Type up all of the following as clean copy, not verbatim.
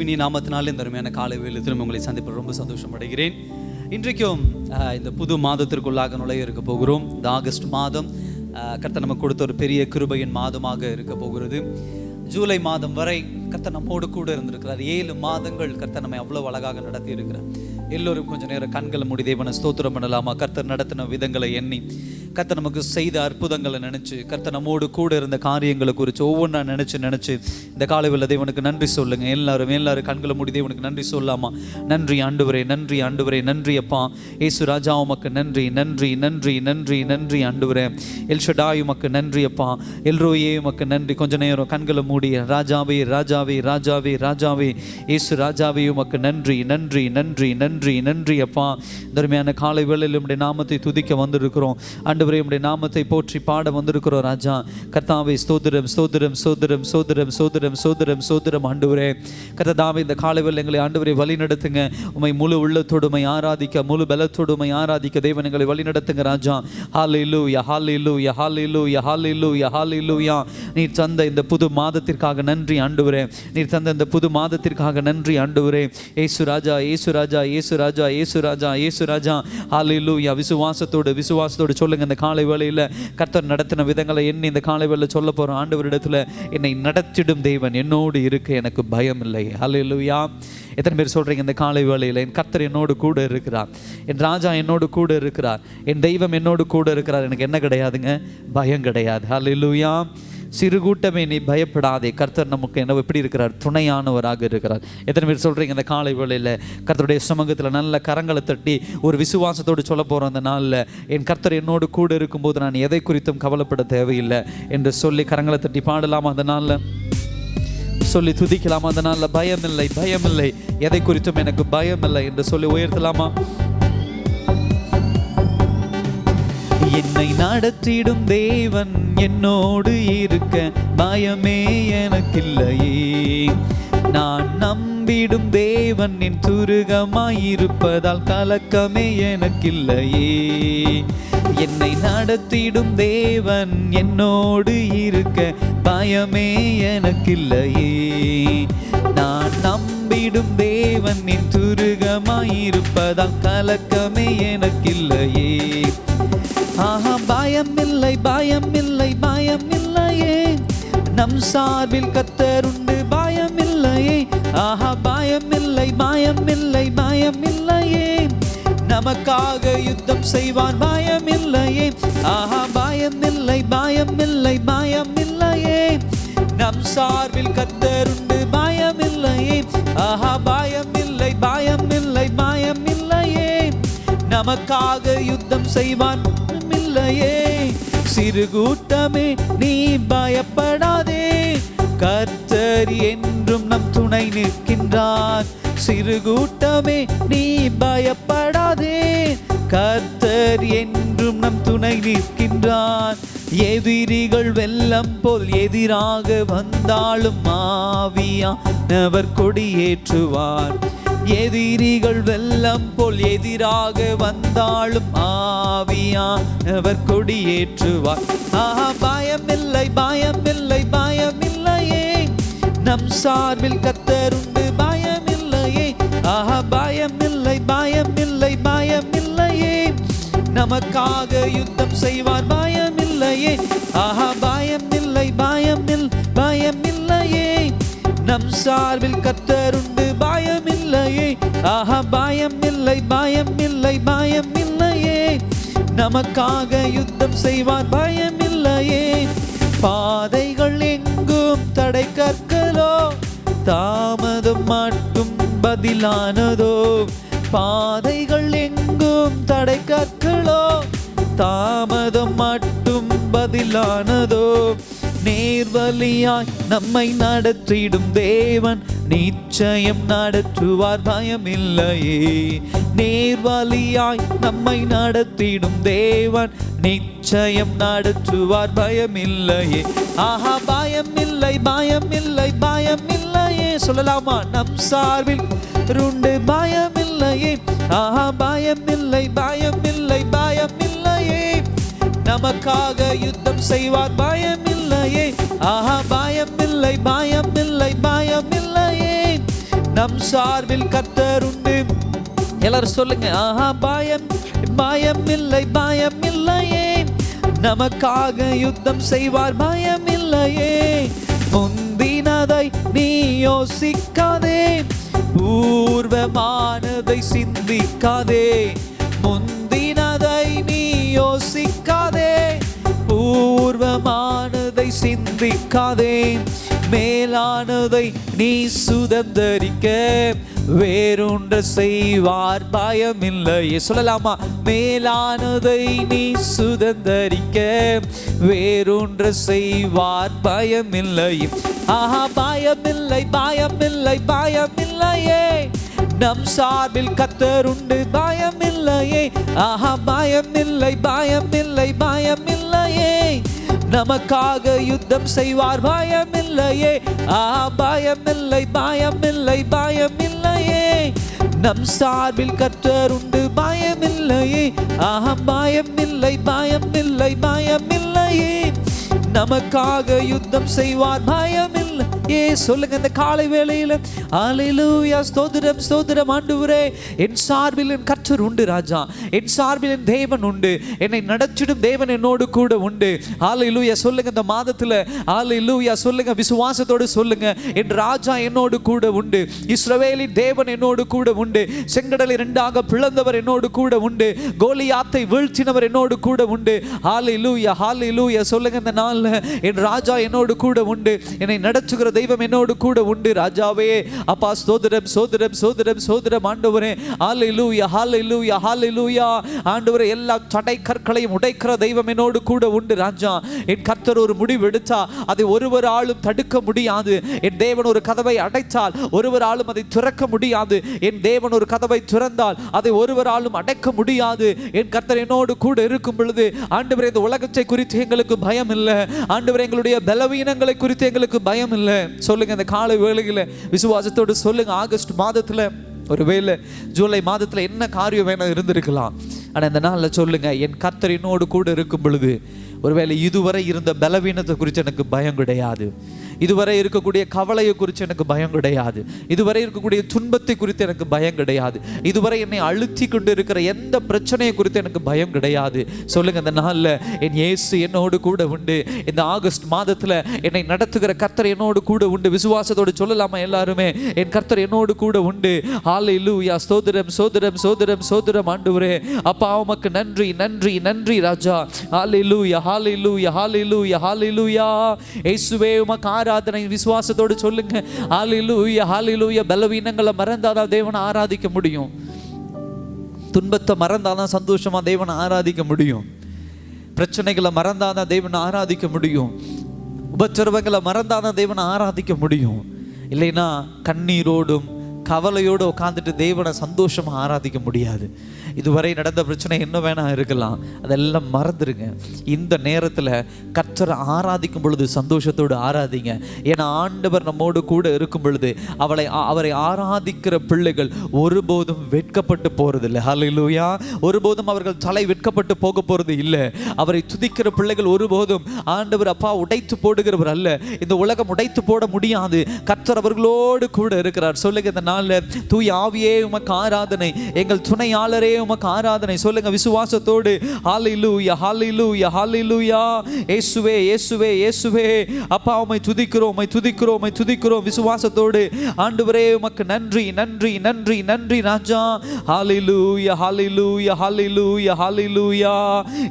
இயேசுவின் நாமத்தினாலே இந்த அருமையான காலை வேளையிலும் உங்களை சந்திப்பதில் ரொம்ப சந்தோஷம் அடைகிறேன். இன்றைக்கும் இந்த புது மாதத்திற்குள்ளாக நுழைய இருக்க போகிறோம். இந்த ஆகஸ்ட் மாதம் கர்த்தர் நமக்கு கொடுத்த ஒரு பெரிய கிருபையின் மாதமாக இருக்க போகிறது. ஜூலை மாதம் வரை கர்த்தர் நம்மோடு கூட இருந்திருக்கிறார். 7 மாதங்கள் கர்த்தர் நம்மை அவ்வளோ அழகாக நடத்தி இருக்கிறார். எல்லோரும் கொஞ்சம் நேரம் கண்களை மூடி தேவனை ஸ்தோத்திரம் பண்ணலாமா? கர்த்தர் நடத்தின விதங்களை எண்ணி, கர்த்தர் நமக்கு செய்த அற்புதங்களை நினைச்சு, கர்த்தர் நம்மோடு கூட இருந்த காரியங்களை குறித்து ஒவ்வொன்றா நினைச்சு இந்த காலையில் தேவனுக்கு நன்றி சொல்லுங்க. எல்லாரும் கண்களை மூடி தேவனுக்கு நன்றி சொல்லாமா? நன்றி ஆண்டவரே, நன்றி ஆண்டவரே, நன்றி அப்பா. ஏசு ராஜா உமக்கு நன்றி, நன்றி நன்றி நன்றி நன்றி ஆண்டவரே. எல்ஷடாய் உமக்கு நன்றி அப்பா. எல்ரோயே உமக்கு நன்றி. கொஞ்ச நேரம் கண்களை மூடி, ராஜாவே ராஜாவே ராஜாவே ராஜாவே ஏசு ராஜாவே உமக்கு நன்றி நன்றி நன்றி நன்றி நன்றி அப்பா. தர்மையான காலை வேளையில் உம்முடைய நாமத்தை துதிக்க வந்திருக்கிறோம் ஆண்டவரே. உம்முடைய நாமத்தை போற்றி பாட வந்திருக்கிறோம் ராஜா. கர்த்தாவே ஸ்தோத்திரம் ஸ்தோத்திரம் ஸ்தோத்திரம் ஸ்தோத்திரம் ஸ்தோத்திரம் ஸ்தோத்திரம் ஸ்தோத்திரம் ஆண்டவரே. கர்த்தாவே இந்த காலை வேளையில் எங்களை ஆண்டவரை வழி நடத்துங்க. உம்மை முழு உள்ளத்தோடுமை ஆராதிக்க, முழு பலத்தோடுமை ஆராதிக்க தேவன் எங்களை வழி நடத்துங்க ராஜா. ஹல்லேலூயா ஹல்லேலூயா ஹல்லேலூயா ஹல்லேலூயா ஹல்லேலூயா. நீர் தந்த இந்த புது மாதத்திற்காக நன்றி ஆண்டவரே. நீர் தந்த இந்த புது மாதத்திற்காக நன்றி ஆண்டவரே. ஏசு ராஜா ஏசு ராஜா ஏசு ராஜா ஏசு ராஜா ஏசு ராஜா. ஹல்லேலூயா. விசுவாசத்தோடு சொல்லுங்க. இந்த காலை வேளையில் கர்த்தர் நடத்தின விதங்களை எண்ணி இந்த காலை வேளையில் சொல்ல போகிறோம். ஆண்டவரிடத்தில் என்னை நடத்திடும் தேவன் என்னோடு இருக்க எனக்கு பயம் இல்லை. ஹல்லேலூயா. எத்தனை பேர் சொல்கிறீங்க இந்த காலை வேளையில் என் கர்த்தர் என்னோடு கூட இருக்கிறார், என் ராஜா என்னோடு கூட இருக்கிறார், என் தெய்வம் என்னோடு கூட இருக்கிறார், எனக்கு என்ன கிடையாதுங்க? பயம் கிடையாது. ஹல்லேலூயா. சிறு கூட்டமே நீ பயப்படாதே, கர்த்தர் நமக்கு என்ன எப்படி இருக்கிறார்? துணையானவராக இருக்கிறார். எத்தனை பேர் சொல்கிறீங்க இந்த காலை வேளையில் கர்த்தருடைய சமூகத்தில் நல்ல கரங்களை தட்டி ஒரு விசுவாசத்தோடு சொல்ல போகிறோம். அந்த நாளில் என் கர்த்தர் என்னோடு கூட இருக்கும்போது நான் எதை குறித்தும் கவலைப்பட தேவையில்லை என்று சொல்லி கரங்களை தட்டி பாடலாமா? அந்த நாளில் சொல்லி துதிக்கலாமா? அந்த நாளில் பயமில்லை பயமில்லை, எதை குறித்தும் எனக்கு பயமில்லை என்று சொல்லி உயர்த்தலாமா? என்னை நடத்திடும் தேவன் என்னோடு இருக்க பயமே எனக்கில்லையே. நான் நம்பிடும் தேவன் என் துருகமாயிருப்பதால் கலக்கமே எனக்கில்லையே. என்னை நடத்திடும் தேவன் என்னோடு இருக்க பயமே எனக்கில்லையே. நான் நம்பிடும் தேவன் என் துருகமாயிருப்பதால் கலக்கமே எனக்கில்லையே. ஆஹா, பயமில்லை பயமில்லை பயமில்லையே, நம் சார்பில் கர்த்தர் உண்டு பயமில்லையே. ஆஹா, பயமில்லை பயமில்லை பயமில்லையே, நமக்காக யுத்தம் செய்வான் பயமில்லையே. ஆஹா, பயமில்லை பயமில்லை பயமில்லையே, நம் சார்பில் கர்த்தர் உண்டு பயமில்லையே. ஆஹா, பயமில்லை பயமில்லை பயமில்லையே, நமக்காக யுத்தம் செய்வான் இல்லையே. சிறு கூட்டமே நீ பயப்படாதே, கர்த்தர் என்றும் நம் துணை நிற்கின்றார். சிறு கூட்டமே நீ பயப்படாதே, கர்த்தர் என்றும் நம் துணை நிற்கின்றார். எதிரிகள் வெள்ளம் போல் எதிராக வந்தாலும் ஆவியானவர் கொடியேற்றுவார். எதிரிகள் வெள்ளம் போல் எதிராக வந்தாலும் ஆவியானவர் கொடியேற்றுவார். ஆஹா, பயமில்லை பயமில்லை பயமில்லையே, நம் சார்பில் கர்த்தர் உண்டு பயமில்லையே. ஆஹா, பயமில்லை பயமில்லை பயமில்லையே, நமக்காக யுத்தம் செய்வார் பயமில்லையே. ஆஹா, பயமில்லை பயமில்லை பயமில்லையே, நம் சார்பில் கர்த்தர் உண்டு பயமில்லையே. ஆஹா, பயமில்லை பயமில்லை பயமில்லையே, நமக்காக யுத்தம் செய்வார் பயமில்லையே. பாதைகள் எங்கும் தடை கற்களோ, தாமதம் மட்டும் பதிலானதோ. பாதைகள் எங்கும் தடை கற்களோ, தாமதம் மட்டும் பதிலானதோ. நேர்வழியாய் நம்மை நடத்திடும் தேவன் நிச்சயம் நடத்துவார் பயமில்லையே. நேர்வழியாய் நம்மை நடத்திடும் தேவன் நிச்சயம் நடத்துவார் பயமில்லையே. ஆஹா, பயமில்லை பயமில்லை பயமில்லையே, சொல்லலாமா? நம் சார்பில் உண்டு பயமில்லையே. ஆஹா, பயமில்லை பயமில்லை பயமில்லையே, நமக்காக யுத்தம் செய்வார் பயமில்லையே. ஆஹா, பயமில்லை பயமில்லை பயமில்லையே, நம் சார்பில் கர்த்தர் உண்டு. எல்லாரும் சொல்லுங்க, ஆஹா பயம் பயம் இல்லை பயம் இல்லையே, நமக்காக யுத்தம் செய்வார் பயம் இல்லையே. முந்தினதை நீ யோசிக்காதே, பூர்வமானதை சிந்திக்காதே. முந்தினதை நீ யோசிக்காதே, பூர்வமானதை சிந்திக்காதே. மேலானதை நீ சுதந்தரிக்க வேறொன்று செய்வார் பயமில்லையே. சொல்லலாமா? மேலானதை நீ சுதந்தரிக்க வேறொன்று செய்வார் பயமில்லையே. ஆஹா பயமில்லை பயமில்லை பயமில்லையே, நம் சார்பில் கர்த்தர் உண்டு பயமில்லையே. ஆஹா பயமில்லை பயமில்லை பயமில்லையே, நமக்காக யுத்தம் செய்வார் பயமில்லையே. ஆஹா பயமில்லை பயமில்லை பயமில்லையே, நம் சார்பில் கர்த்தர் உண்டு பயமில்லையே. ஆஹா பயமில்லை பயமில்லை பயமில்லையே, நமக்காக யுத்தம் செய்வார் பயமில்லை. சொல்லுங்க இந்த காலை வேளையில, அல்லேலூயா ஸ்தோத்திரம் ஸ்தோத்திரம். ஆண்டவரே, என் சார்பில் என் கர்த்தர் உண்டு ராஜா, என் சார்பில் என் தேவன் உண்டு, என்னை நடத்திடும் தேவன் என்னோடு கூட உண்டு. அல்லேலூயா சொல்லுங்க இந்த மாதத்துல, அல்லேலூயா சொல்லுங்க, விசுவாசத்தோடு சொல்லுங்க, என் ராஜா என்னோடு கூட உண்டு, இஸ்ரவேலின் தேவன் என்னோடு கூட உண்டு, செங்கடலை இரண்டாக பிளந்தவர் என்னோடு கூட உண்டு, கோலியாத்தை வீழ்த்தினவர் என்னோடு கூட உண்டு. அல்லேலூயா அல்லேலூயா சொல்லுங்க இந்த நாள்ல, என் ராஜா என்னோடு கூட உண்டு, என்னை நடத்துகிற தெய்வம் என்னோடு கூட உண்டு. ராஜாவே அப்பா ஸ்தோத்திரம் ஸ்தோத்திரம் ஸ்தோத்திரம் ஸ்தோத்திரம். ஆண்டவரே ஹல்லேலூயா ஹல்லேலூயா ஹல்லேலூயா. ஆண்டவரே எல்லா தடை கற்களையும் உடைக்கிற தெய்வம் என்னோடு கூட உண்டு. ராஜா, என் கர்த்தர் ஒரு முடிவு எடுத்தா அதை ஒருவராலும் தடுக்க முடியாது. என் தேவன் ஒரு கதவை அடைத்தால் ஒருவராலும் அதை திறக்க முடியாது. என் தேவன் ஒரு கதவை திறந்தால் அதை ஒருவராலும் அடைக்க முடியாது. என் கர்த்தர் என்னோடு கூட இருக்கும் பொழுது ஆண்டவரே இந்த உலகத்தை குறித்து எங்களுக்கு பயம் இல்லை. ஆண்டவரே எங்களுடைய பலவீனங்களை குறித்து எங்களுக்கு பயம் இல்லை. சொல்லுங்க இந்த காலை வேளையில விசுவாசத்தோடு சொல்லுங்க. ஆகஸ்ட் மாதத்துல, ஒருவேளை ஜூலை மாதத்துல என்ன காரியம் வேணா இருந்திருக்கலாம், ஆனா இந்த நாள்ல சொல்லுங்க, என் கர்த்தர் என்னோடு கூட இருக்கும் பொழுது ஒருவேளை இதுவரை இருந்த பலவீனத்தை குறித்து எனக்கு பயம் கிடையாது, இதுவரை இருக்கக்கூடிய கவலையை குறித்து எனக்கு பயம் கிடையாது, இதுவரை இருக்கக்கூடிய துன்பத்தை குறித்து எனக்கு பயம் கிடையாது, இதுவரை என்னை அழுத்தி கொண்டு இருக்கிற எந்த பிரச்சனையை குறித்து எனக்கு பயம் கிடையாது. சொல்லுங்க இந்த நாள்ல, என் இயேசு என்னோடு கூட உண்டு. இந்த ஆகஸ்ட் மாதத்துல என்னை நடத்துகிற கர்த்தர் என்னோடு கூட உண்டு. விசுவாசத்தோடு சொல்லலாமா எல்லாருமே, என் கர்த்தர் என்னோடு கூட உண்டு. ஹல்லேலூயா ஸ்தோத்திரம் ஸ்தோத்திரம் ஸ்தோத்திரம் ஸ்தோத்திரம். ஆண்டவரே அப்பா உமக்கு நன்றி நன்றி நன்றி ராஜா. ஹல்லேலூயா ஹல்லேலூயா ஹல்லேலூயா ஹல்லேலூயா. இயேசுவே உமக்கு ஆராதனை. விசுவாசத்தோடு சொல்லுங்க ஹல்லேலூயா ஹல்லேலூயா. பலவீனங்களை மறந்தாதான் தேவனை ஆராதிக்க முடியும். துன்பத்தை மறந்தாதான் சந்தோஷமா தேவனை ஆராதிக்க முடியும். பிரச்சனைகளை மறந்தாதான் தேவனை ஆராதிக்க முடியும். உபத்திரவங்களை மறந்தாதான் தேவனை ஆராதிக்க முடியும். இல்லைன்னா கண்ணீரோடும் கவலையோடு உட்காந்துட்டு தேவனை சந்தோஷமா ஆராதிக்க முடியாது. இதுவரை நடந்த பிரச்சனை என்ன வேணா இருக்கலாம், அதெல்லாம் மறந்துடுங்க. இந்த நேரத்தில் கர்த்தரை ஆராதிக்கும் பொழுது சந்தோஷத்தோடு ஆராதிங்க. ஏன்னா ஆண்டவர் நம்மோடு கூட இருக்கும் பொழுது அவரை ஆராதிக்கிற பிள்ளைகள் ஒருபோதும் வெட்கப்பட்டு போறதில்லை. ஹல்லேலூயா. ஒருபோதும் அவர்கள் தலை வெட்கப்பட்டு போக போறது இல்லை. அவரை துதிக்கிற பிள்ளைகள் ஒருபோதும் ஆண்டவர் அப்பா உடைத்து போடுகிறவர் அல்ல. இந்த உலகம் உடைத்து போட முடியாது. கர்த்தர் அவர்களோடு கூட இருக்கிறார். சொல்லுங்க இந்த நாள்ல, தூய ஆவியே உமக்கு ஆராதனை, எங்கள் துணையாளரே உமக்கு ஆராதனை. சொல்லுங்க விசுவாசத்தோடு ஹல்லேலூயா ஹல்லேலூயா ஹல்லேலூயா. இயேசுவே இயேசுவே இயேசுவே. அப்பா உம்மை துதிக்கிறோம் உம்மை துதிக்கிறோம் உம்மை துதிக்கிறோம். விசுவாசத்தோடு ஆண்டவரே உமக்கு நன்றி நன்றி நன்றி நன்றி ராஜா. ஹல்லேலூயா ஹல்லேலூயா ஹல்லேலூயா ஹல்லேலூயா.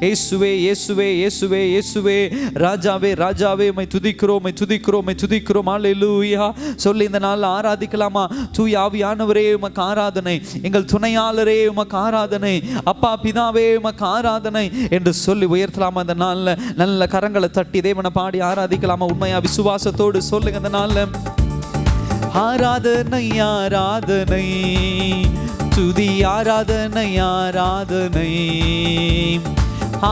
இயேசுவே இயேசுவே இயேசுவே இயேசுவே. ராஜாவே ராஜாவே உம்மை துதிக்கிறோம் உம்மை துதிக்கிறோம் உம்மை துதிக்கிறோம். ஹல்லேலூயா. சொல்லி இந்த நாள்ல ஆராதிக்கலாமா? தூய ஆவியானவரே உமக்கு ஆராதனை, எங்கள் துணையாளரே உமக்கு ஆராதனை, அப்பா பிதாவே உமக்கு ஆராதனை என்று சொல்லி உயர்த்தலாமா? இந்த நாள்ல நல்ல கரங்களை தட்டி தேவனை பாடி ஆராதிக்கலாமா? உண்மையா விசுவாசத்தோடு சொல்லுங்க இந்த நாள்ல, ஆராதனை ஆராதனை துதி ஆராதனை ஆராதனை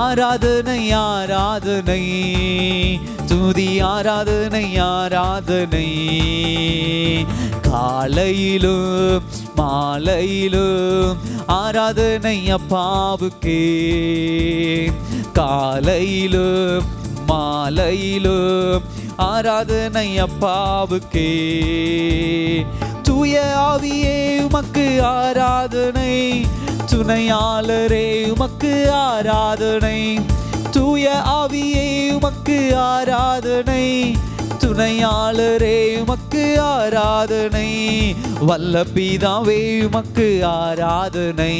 ஆராதனை ஆராதனை துதி ஆராதனை ஆராதனை. காலையிலும் மாலையிலும் ஆராதனை அப்பாவுக்கே, காலையிலும் மாலையிலும் ஆராதனை அப்பாவுக்கே. தூய ஆவியே உமக்கு ஆராதனை, துணையாளரே உமக்கு ஆராதனை. தூய ஆவியே உமக்கு ஆராதனை, துணையாளரே உமக்கு ஆராதனை. வல்ல பிதாவே உமக்கு ஆராதனை,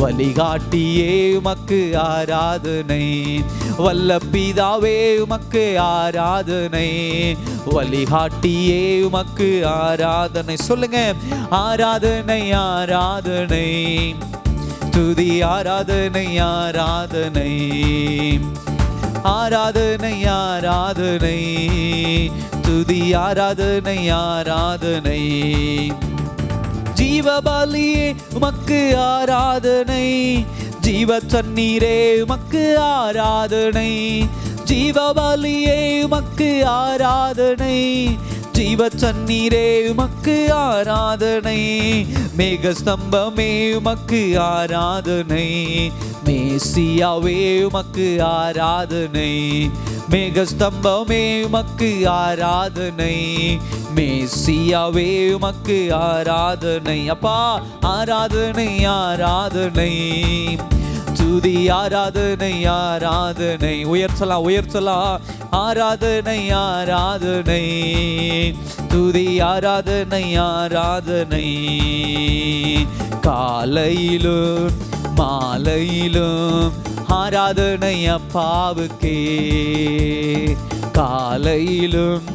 வழிகாட்டியே உமக்கு ஆராதனை. வல்ல பிதாவே உமக்கு ஆராதனை, வழிகாட்டியே உமக்கு ஆராதனை. சொல்லுங்க, ஆராதனை ஆராதனை, துதி ஆராதனை ஆராதனை, ஆராதனை ஆராதனை, துதி ஆராதனை ஆராதனை. ஜீவபலியே உமக்கு ஆராதனை, ஜீவ தண்ணீரே உமக்கு ஆராதனை. ஜீவபலியே உமக்கு ஆராதனை, ஜீவ தண்ணீரே உமக்கு ஆராதனை. மேகஸ்தம்பமே உமக்கு ஆராதனை, மேசியாவே உமக்கு ஆராதனை. மேகஸ்தம்பமே உமக்கு ஆராதனை, மேசியாவே உமக்கு ஆராதனை. அப்பா ஆராதனை ஆராதனை, துதி ஆராதனை ஆராதனை. உயர்த்தலாம் உயர்த்தலாம். ஆராதனை ஆராதனை, துதி ஆராதனை ஆராதனை. காலையிலும் மாலையிலும் ஆராதனை அப்பாவுக்கே, காலையிலும்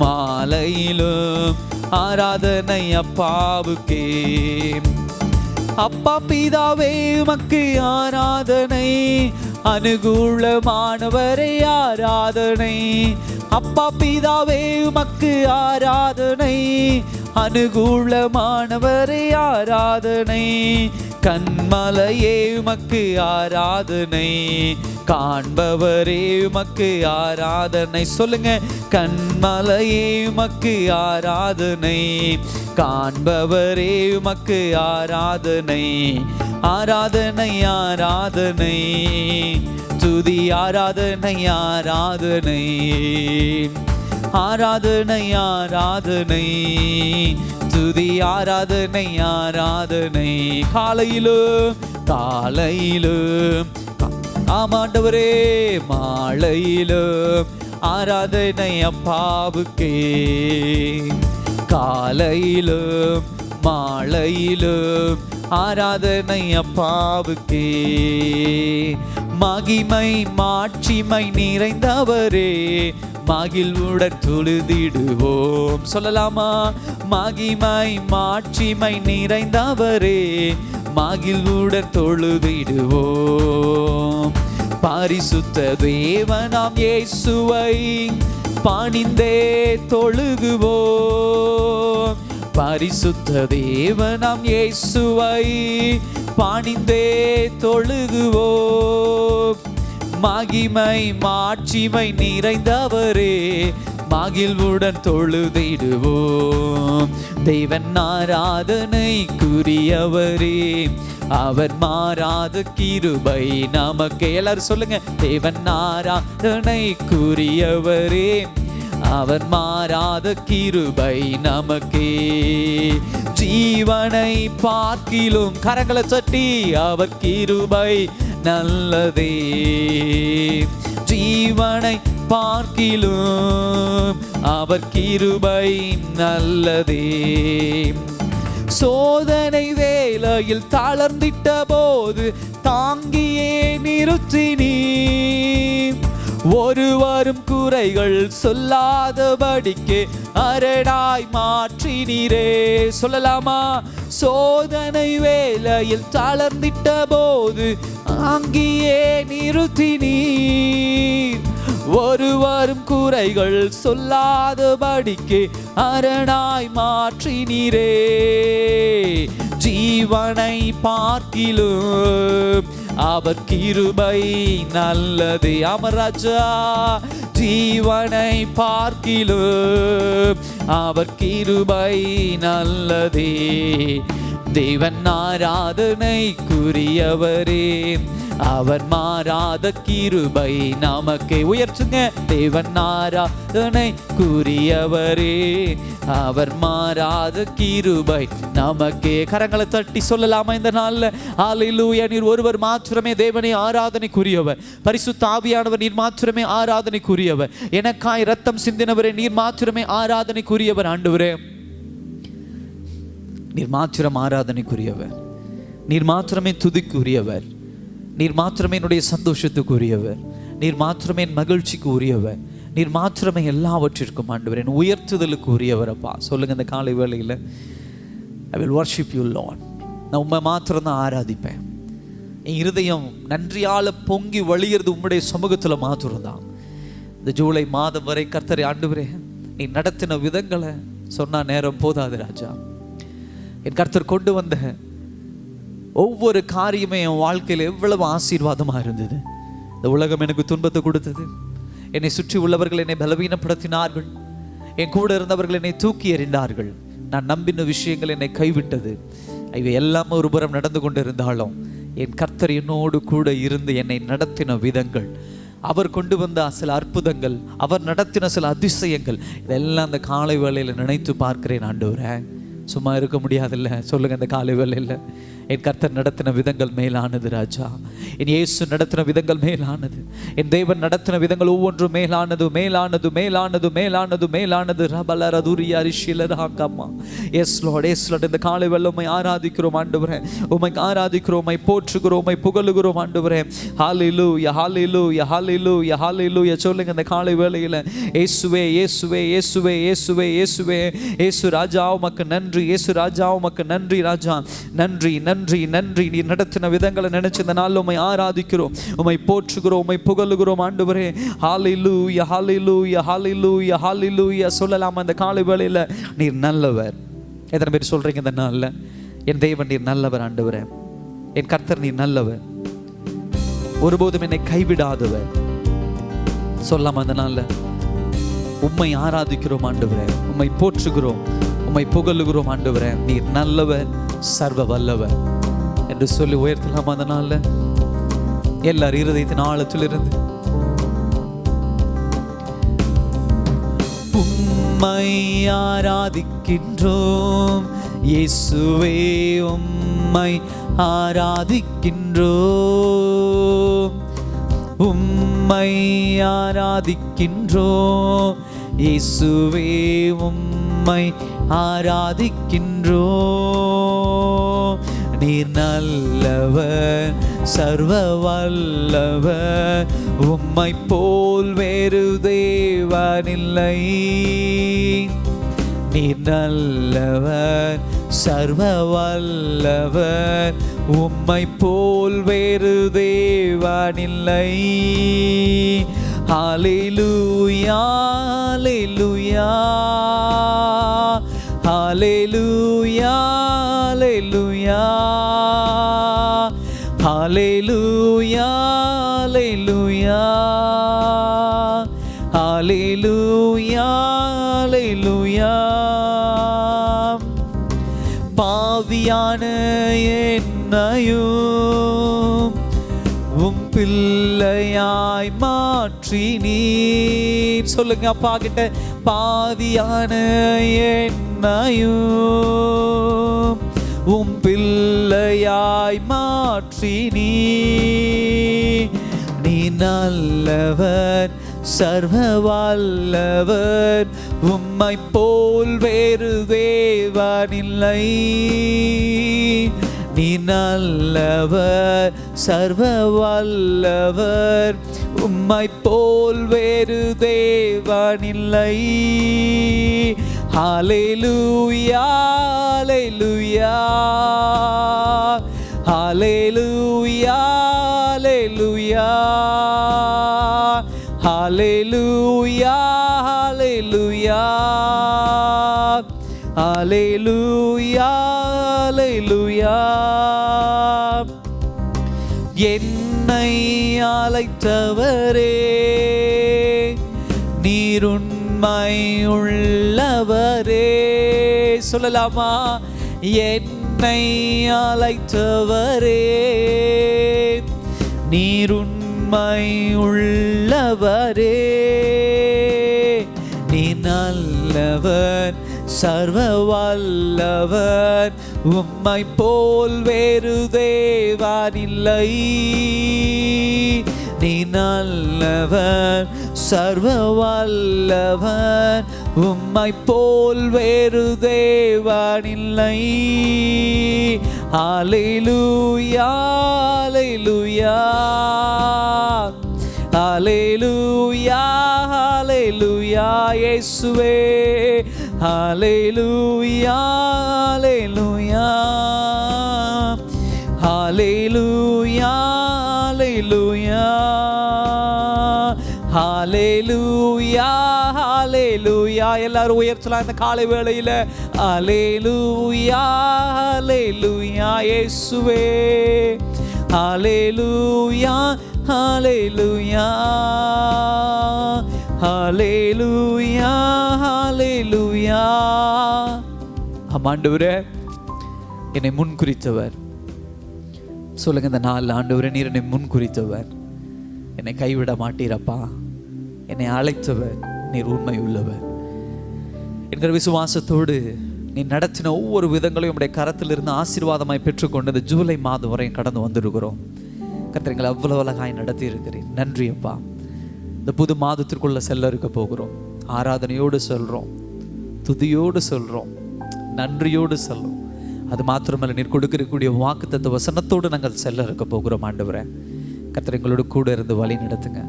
மாலையிலும் ஆராதனை அப்பாவுக்கே. அப்பா பிதாவே உமக்கு ஆராதனை, அனுகூலமானவரே ஆராதனை. அப்பா பிதாவே உமக்கு ஆராதனை, அனுகூலமானவரே ஆராதனை. கண்மலையே உமக்கு ஆராதனை, காண்பவரே உமக்கு ஆராதனை. சொல்லுங்க, கண்மலையே உமக்கு ஆராதனை, காண்பவரே உமக்கு ஆராதனை. ஆராதனை ஆராதனை, துதி ஆராதனை ஆராதனை, ஆராதனை ஆராதனை, துதி ஆராதனை ஆராதனை. காலையிலும் காலையிலும் ஆமாண்டவரே, மாலையிலும் ஆராதனை அப்பாவுக்கே. காலையிலும் மாலையிலும் ஆராதனை அப்பாவுக்கே. மகிமை மாட்சிமை நிறைந்தவரே, மகிழ்வுடன் தொழுதிடுவோம். சொல்லலாமா? மகிமை மாட்சிமை நிறைந்தவரே, மகிழ்வுடன் தொழுதிடுவோம். பரிசுத்த தேவனாம் இயேசுவை பணிந்தே தொழுகுவோம். பரிசுத்த தேவனாம் இயேசுவை பணிந்தே தொழுகுவோம். மகிமை மாட்சிமை நிறைந்தவரே, மகிழ்வுடன் தொழுதிடுவோம். தேவன் ஆராதனைக்குரியவரே, அவர் மாறாத கிருபை நமக்கு. எல்லாரும் சொல்லுங்க, தேவன் ஆராதனைக்குரியவரே, அவர் மாறாத கிருபை நமக்கே. ஜீவனை பார்க்கிலும் கரங்களை தட்டி, அவர் கிருபை நல்லதே. ஜீவனை பார்க்கிலும் அவர் கிருபை நல்லதே. சோதனை வேளையில் தளர்ந்திட்ட போது தாங்கியே நிறுத்தினீ, ஒருவரும் குறைகள் சொல்லாதபடிக்கு அரணாய் மாற்றினீரே. சொல்லலாமா? சோதனை வேளையில் தளர்ந்திட்ட போது அங்கேயே நிறுத்தினீர், ஒருவரும் குறைகள் சொல்லாதபடிக்கு அரணாய் மாற்றினீரே. ஜீவனை பார்க்கிலும் அவர் கிருபை நல்லது. அமராஜா, ஜீவனை பார்க்கிலும் அவர் கிருபை நல்லதே. தேவன் ஆராதனைக்குரியவரே, அவர் மாறாத கிருபை நமக்கே. உயர்த்துங்க. தேவன் ஆராதனைக்குரியவரே, அவர் மாறாத கிருபை நமக்கே. கரங்களை தட்டி சொல்லலாமா இந்த நாள்ல? ஹல்லேலூயா. நீர் ஒருவர் மாத்திரமே தேவனை ஆராதனைக்குரியவர். பரிசுத்த ஆவியானவர் நீர் மாத்திரமே ஆராதனைக்குரியவர். எனக்காய் ரத்தம் சிந்தினவரே நீர் மாத்திரமே ஆராதனைக்குரியவர். ஆண்டவரே நீர் மாத்திரம் ஆராதனைக்குரியவர். நீர் மாத்திரமே துதிக்குரியவர். நீர் மாத்திரமே என்னுடைய சந்தோஷத்துக்கு நீர் மாத்திரமே என் மகிழ்ச்சிக்கு உரியவர். நீர் மாத்திரமே எல்லாவற்றிற்கும் ஆண்டவர் என் உயர்த்துதலுக்கு உரியவர். அப்பா சொல்லுங்க இந்த காலை வேளையில், I will worship you Lord. நான் உண்மை மாத்திரம் தான் ஆராதிப்பேன். என் இருதயம் நன்றியால் பொங்கி வழிகிறது உம்முடைய சமூகத்தில் மாத்திரம்தான். இந்த ஜூலை மாதம் வரை கர்த்தரை ஆண்டவரே நீ நடத்தின விதங்களை சொன்னா நேரம் போதாது ராஜா. என் கர்த்தர் கொண்டு வந்த ஒவ்வொரு காரியமே என் வாழ்க்கையில் எவ்வளவு ஆசீர்வாதமாக இருந்தது. இந்த உலகம் எனக்கு துன்பத்தை கொடுத்தது. என்னை சுற்றி உள்ளவர்கள் என்னை பலவீனப்படுத்தினார்கள். என் கூட இருந்தவர்கள் என்னை தூக்கி எறிந்தார்கள். நான் நம்பின விஷயங்கள் என்னை கைவிட்டது. இவை எல்லாம் ஒரு புறம் நடந்து கொண்டு இருந்தாலும் என் கர்த்தர் என்னோடு கூட இருந்து என்னை நடத்தின விதங்கள், அவர் கொண்டு வந்த சில அற்புதங்கள், அவர் நடத்தின சில அதிசயங்கள், இதெல்லாம் அந்த காலை வேளையில் நினைத்து பார்க்கிறேன். ஆண்டவரே சும்மா இருக்க முடியாதுல்ல. சொல்லுங்க இந்த காலை வேளையில் என் கர்த்தர் நடத்தின விதங்கள் மேலானது ராஜா. என் இயேசு நடத்தின விதங்கள் மேலானது. என் தேவன் நடத்தின விதங்கள் ஒவ்வொன்றும் மேலானது மேலானது மேலானது மேலானது மேலானது. Yes lord, yes lord. இந்த காலை வேளையில் உம்மை ஆராதிக்கிறோம் ஆண்டவரே. உம்மை ஆராதிக்கிறோம், உம்மை போற்றுகிறோம், உம்மை புகழுகிறோம் ஆண்டவரே. ஹல்லேலூயா ஹல்லேலூயா ஹல்லேலூயா ஹல்லேலூயா. சொல்லுங்க இந்த காலை வேளையில், இயேசுவே இயேசுவே இயேசுவே இயேசுவே இயேசுவே. இயேசு ராஜா உமக்கு நன்றி. இயேசு ராஜா உமக்கு நன்றி ராஜா. நன்றி நன்றி நன்றி. நீ நடத்தின விதங்களை நினைச்சு இந்த நாள் உம்மை ஆராதிக்கிறோம், உம்மை போற்றுகிறோம், உம்மை புகழுகிறோம் ஆண்டவரே. ஹல்லேலூயா ஹல்லேலூயா ஹல்லேலூயா ஹல்லேலூயா. சொல்லலாமா இந்த காலை வேளையில், நீர் நல்லவர். எத்தனை பேர் சொல்றீங்க இந்த நாள்ல, என் தேவன் நீர் நல்லவர் ஆண்டவரே. என் கர்த்தர் நீர் நல்லவர், ஒருபோதும் என்னை கைவிடாதவர். சொல்லாமா இந்த நாள்ல? உம்மை ஆராதிக்கிறோம் ஆண்டவரே, உம்மை போற்றுகிறோம், உம்மை புகழுகிறோம் ஆண்டவரே. நீர் நல்லவர், சர்வ வல்லவர் என்று சொல்லி உயர்த்தலாமா அந்த நாள்ல? எல்லார் இருதயத்தின் ஆழத்திலிருந்து உம்மை ஆராதிக்கின்றோம் இயேசுவே, உம்மை ஆராதிக்கின்றோம், உம்மை ஆராதிக்கின்றோம் இயேசுவே, உம்மை ஆராதிக்கின்றோம். நீர் நல்லவர், சர்வ வல்லவர், உம்மை போல் வேறு தேவனில்லை. நீர் நல்லவர், சர்வ வல்லவர், உம்மை போல் வேறு தேவனில்லை. ஹல்லேலூயா ஹல்லேலூயா ஹல்லேலூயா ஹல்லேலூயா ஹல்லேலூயா ஹல்லேலூயா ஹல்லேலூயா. பாவியான என்னையும் உம் பிள்ளையாய் மாற்றி நீர். சொல்லுங்க அப்பா கிட்ட, பாவியான என்னையும் உம் பிள்ளையாய் மாற்றி நீர். நீ நல்லவர், சர்வ வல்லவர், உம்மை போல் வேறு தேவனில்லை. நீ நல்லவர், சர்வ வல்லவர், உம்மை போல் வேறு தேவனில்லை. ஹல்லேலூயா ஹல்லேலூயா ஹல்லேலூயா ஹல்லேலூயா ஹல்லேலூயா ஹல்லேலூயா ஹல்லேலூயா. என்னை அழைத்தவரே, நீர் உண்மை உள்ளவரே. சொல்லலாமா? என்னை என்னை அழைத்தவரே, நீர் உண்மை உள்ளவரே, நீ நல்லவர் சர்வ வல்லவர், உம்மை போல் வேறு தேவன் இல்லை. நீ நல்லவர் சர்வ வல்லவர், உம்மை போல் வேறு தேவன் இல்லை. ஹல்லேலூயா ஹல்லேலூயா ஹல்லேலூயா ஹல்லேலூயா இயேசுவே, ஹல்லேலூயா ஹல்லேலூயா ஹல்லேலூயா ஹல்லேலூயா ஹல்லேலூயா ஹல்லேலூயா. எல்லாரும் உயர்த்தலாம் இந்த காலை வேளையில. ஹல்லேலூயா ஹல்லேலூயா இயேசுவே, ஹல்லேலூயா ஹல்லேலூயா ஹல்லேலூயா ஹல்லேலூயா. ஆண்டவரே, என்னை முன் குறித்தவர். சொல்லுங்க இந்த நாள், ஆண்டவரே நீர் என்னை முன் குறித்தவர், என்னை கைவிட மாட்டீரப்பா, என்னை அழைத்தவர், நீர் உண்மை உள்ளவர் என்கிற விசுவாசத்தோடு நீ நடத்தின ஒவ்வொரு விதங்களையும் உடைய கரத்திலிருந்து ஆசீர்வாதமாய் பெற்றுக்கொண்டு இந்த ஜூலை மாதம் வரையும் கடந்து வந்திருக்கிறோம். கர்த்தர் எங்களை அவ்வளவு அழகாய் நடத்தி இருக்கிறேன். நன்றி அப்பா. இந்த புது மாதத்திற்குள்ள செல்ல இருக்க போகிறோம். ஆராதனையோடு சொல்றோம், துதியோடு சொல்றோம், நன்றியோடு சொல்றோம். அது மாத்திரமல்ல, நீர் கொடுக்கக்கூடிய வாக்குத்தத்த வசனத்தோடு நாங்கள் செல்ல இருக்க போகிறோம். ஆண்டவரே, கர்த்தர் எங்களோடு கூட இருந்து வழி நடத்துங்க.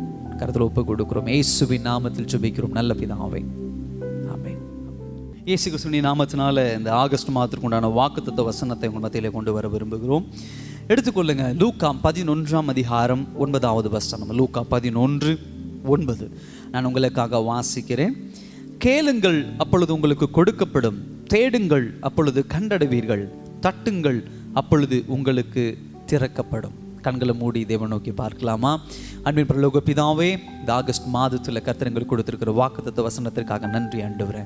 கர்த்தர் ஒப்பு கொடுக்கிறோம். இயேசுவின் நாமத்தில் ஜெபிக்கிறோம் நல்ல பிதாவே, ஆமென். இயேசு கிறிஸ்துவின் நாமத்தினால இந்த ஆகஸ்ட் மாதத்திற்கு உண்டான வாக்குத்தத்த வசனத்தை உங்கள் மத்தியிலே கொண்டு வர விரும்புகிறோம். எடுத்துக்கொள்ளுங்க. லூக்கா 11ஆம் அதிகாரம் 9வது வசனம். லூக்கா 11:9 நான் உங்களுக்காக வாசிக்கிறேன். கேளுங்கள், அப்பொழுது உங்களுக்கு கொடுக்கப்படும், தேடுங்கள், அப்பொழுது கண்டடைவீர்கள், தட்டுங்கள், அப்பொழுது உங்களுக்கு திறக்கப்படும். கண்களை மூடி தேவன் நோக்கி பார்க்கலாமா? அன்பின் பரலோக பிதாவே, இந்த ஆகஸ்ட் மாதத்தில் கர்த்தர் எங்களுக்கு கொடுத்திருக்கிற வாக்குத்தத்த வசனத்திற்காக நன்றி ஆண்டவரே.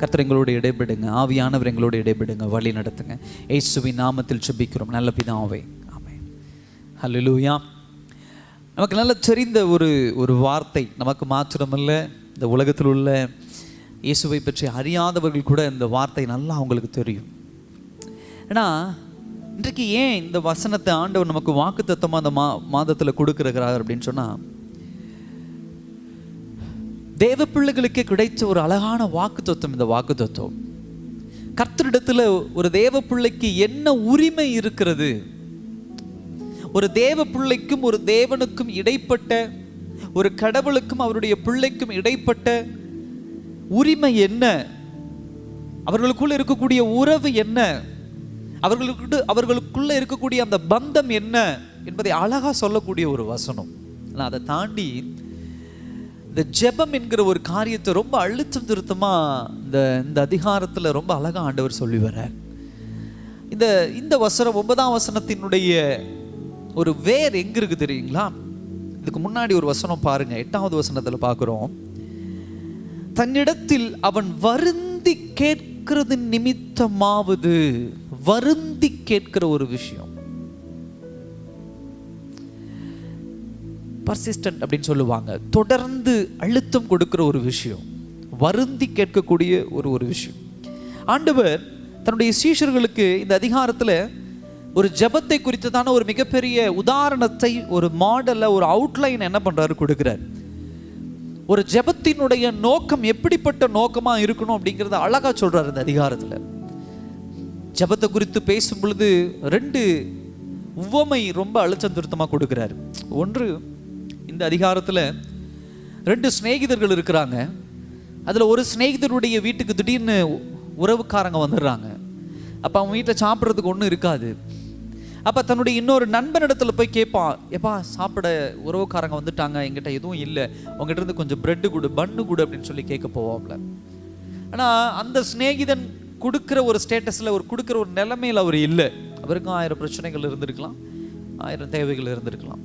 கர்த்தர் எங்களோடு இடைபெடுங்க, ஆவியானவர் எங்களோடு இடைபெடுங்க, வழி நடத்துங்க. இயேசுவின் நாமத்தில் ஜெபிக்கிறோம் நல்ல பிதாவே, ஆமென். ஹல்லேலூயா. நமக்கு நல்ல தெரிந்த ஒரு வார்த்தை, நமக்கு மாத்திரமல்ல இந்த உலகத்தில் உள்ள இயேசுவை பற்றி அறியாதவர்கள் கூட இந்த வார்த்தை நல்லா அவங்களுக்கு தெரியும். ஏன்னா இன்றைக்கு ஏன் இந்த வசனத்தை ஆண்டவர் நமக்கு வாக்குத்தத்தமாக அந்த மாதத்தில் கொடுக்கிறார் அப்படின்னு சொன்னால், தேவ பிள்ளைகளுக்கு கிடைச்ச ஒரு அழகான வாக்குத்தத்தம் இந்த வாக்குத்தத்தம். கர்த்தரிடத்தில் ஒரு தேவ பிள்ளைக்கு என்ன உரிமை இருக்கிறது, ஒரு தேவ பிள்ளைக்கும் ஒரு தேவனுக்கும் இடைப்பட்ட, ஒரு கடவுளுக்கும் அவருடைய பிள்ளைக்கும் இடைப்பட்ட உரிமை என்ன, அவர்களுக்குள்ள இருக்கக்கூடிய உறவு என்ன, அவர்களுக்குள்ள இருக்கக்கூடிய அந்த பந்தம் என்ன என்பதை அழகா சொல்லக்கூடிய ஒரு வசனம். ஆனால் அதை தாண்டி இந்த ஜெபம் என்கிற ஒரு காரியத்தை ரொம்ப அழுத்தம் திருத்தமா இந்த அதிகாரத்தில் ரொம்ப அழகா ஆண்டவர் சொல்லி வர்றார். இந்த வசனம் 9ஆம் வசனத்தினுடைய ஒரு வேர் எங்க இருக்கு தெரியுங்களா? இதுக்கு முன்னாடி ஒரு வசனம் பாருங்க, 8வது வசனத்தில் பார்க்கிறோம். தன்னிடத்தில் அவன் வருந்தி கேட்கிறது நிமித்தமாவது, வருந்தி கேட்கிற ஒரு விஷயம், பர்சிஸ்டன்ட் அப்படின்னு சொல்லுவாங்க, தொடர்ந்து அழுத்தம் கொடுக்கிற ஒரு விஷயம், வருந்தி கேட்கக்கூடிய ஒரு விஷயம். ஆண்டவர் தன்னுடைய சீஷர்களுக்கு இந்த அதிகாரத்தில் ஒரு ஜெபத்தை குறித்ததான ஒரு மிகப்பெரிய உதாரணத்தை, ஒரு மாடலை, ஒரு அவுட்லைன் என்ன பண்றாரு, கொடுக்கிறார். ஒரு ஜெபத்தினுடைய நோக்கம் எப்படிப்பட்ட நோக்கமா இருக்கணும் அப்படிங்கிறத அழகா சொல்றாரு இந்த அதிகாரத்தில். ஜெபத்தை குறித்து பேசும் பொழுது 2 உவமை ரொம்ப அழுத்தம் திருத்தமாக கொடுக்கிறார். ஒன்று, இந்த அதிகாரத்தில் 2 சிநேகிதர்கள் இருக்கிறாங்க. அதில் ஒரு சிநேகிதருடைய வீட்டுக்கு திடீர்னு உறவுக்காரங்க வந்துடுறாங்க. அப்போ அவங்க வீட்டில் சாப்பிட்றதுக்கு ஒன்றும் இருக்காது. அப்போ தன்னுடைய இன்னொரு நண்பனிடத்தில் போய் கேட்பான், எப்பா சாப்பிட உறவுக்காரங்க வந்துட்டாங்க, எங்கிட்ட எதுவும் இல்லை, உங்ககிட்ட இருந்து கொஞ்சம் பிரெட்டு கொடு, பன்னு கொடு அப்படின்னு சொல்லி கேட்க போவாப்ல. ஆனால் அந்த சிநேகிதன் கொடுக்குற ஒரு ஸ்டேட்டஸில், ஒரு கொடுக்குற ஒரு நிலைமையில் அவர் இல்லை. அவருக்கும் 1000 பிரச்சனைகள் இருந்திருக்கலாம், 1000 தேவைகள் இருந்திருக்கலாம்.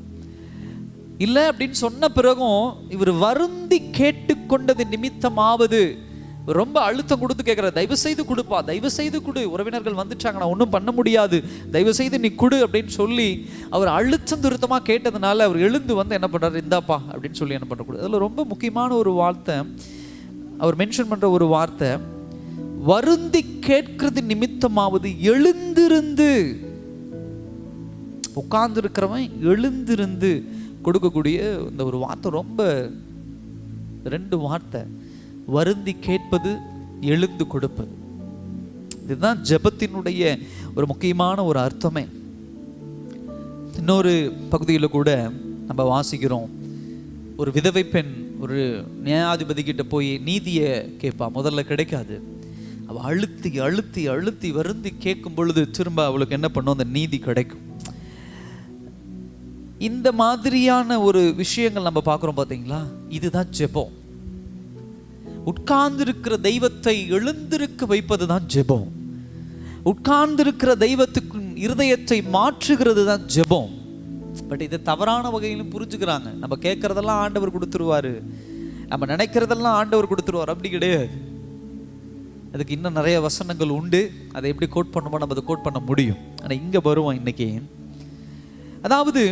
இல்லை அப்படின்னு சொன்ன பிறகும் இவர் வருந்தி கேட்டுக்கொண்டது நிமித்தமாவது ரொம்ப அழுத்தம் கொடுத்து கேட்குற, தயவு செய்து கொடுப்பா, தயவு செய்து கொடு, உறவினர்கள் வந்துட்டாங்க, நான் ஒன்றும் பண்ண முடியாது, தயவு செய்து நீ கொடு அப்படின்னு சொல்லி அவர் அழுத்தம் திருத்தமாக கேட்டதுனால அவர் எழுந்து வந்து என்ன பண்ணுறாரு, இந்தாப்பா அப்படின்னு சொல்லி என்ன பண்ணக்கூடாது. அதில் ரொம்ப முக்கியமான ஒரு வார்த்தை அவர் மென்ஷன் பண்ணுற ஒரு வார்த்தை, வருந்தி கேட்கிறது நிமித்தமாவது எழுந்திருந்து. உட்கார்ந்து இருக்கிறவன் எழுந்திருந்து கொடுக்கக்கூடிய இந்த ஒரு வார்த்தை ரொம்ப, 2 வார்த்தை, வருந்தி கேட்பது, எழுந்து கொடுப்பது. இதுதான் ஜெபத்தினுடைய ஒரு முக்கியமான ஒரு அர்த்தமே. இன்னொரு பகுதியில் கூட நம்ம வாசிக்கிறோம், ஒரு விதவை பெண் ஒரு நியாயாதிபதி கிட்ட போய் நீதியை கேட்பா. முதல்ல கிடைக்காது, அவள் அழுத்தி அழுத்தி அழுத்தி வருந்தி கேட்கும் பொழுது திரும்ப அவளுக்கு என்ன பண்ணும், அந்த நீதி கிடைக்கும். இந்த மாதிரியான ஒரு விஷயங்கள் நம்ம பார்க்குறோம் பார்த்தீங்களா. இதுதான் ஜெபம். உட்கார்ந்திருக்கிற தெய்வத்தை எழுந்திருக்க வைப்பது தான் ஜெபம். உட்கார்ந்திருக்கிற தெய்வத்துக்கு இருதயத்தை மாற்றுகிறது தான் ஜெபம். பட் இதை தவறான வகையிலும் புரிஞ்சுக்கிறாங்க. நம்ம கேட்கறதெல்லாம் ஆண்டவர் கொடுத்துருவாரு, நம்ம நினைக்கிறதெல்லாம் ஆண்டவர் கொடுத்துருவார், அப்படி கிடையாது. அதுக்கு இன்னும் நிறைய வசனங்கள் உண்டு, அதை எப்படி கோட் பண்ணுமோ நம்ம அதை கோட் பண்ண முடியும். ஆனால் இங்கே வருவோம் இன்னைக்கு. அதாவது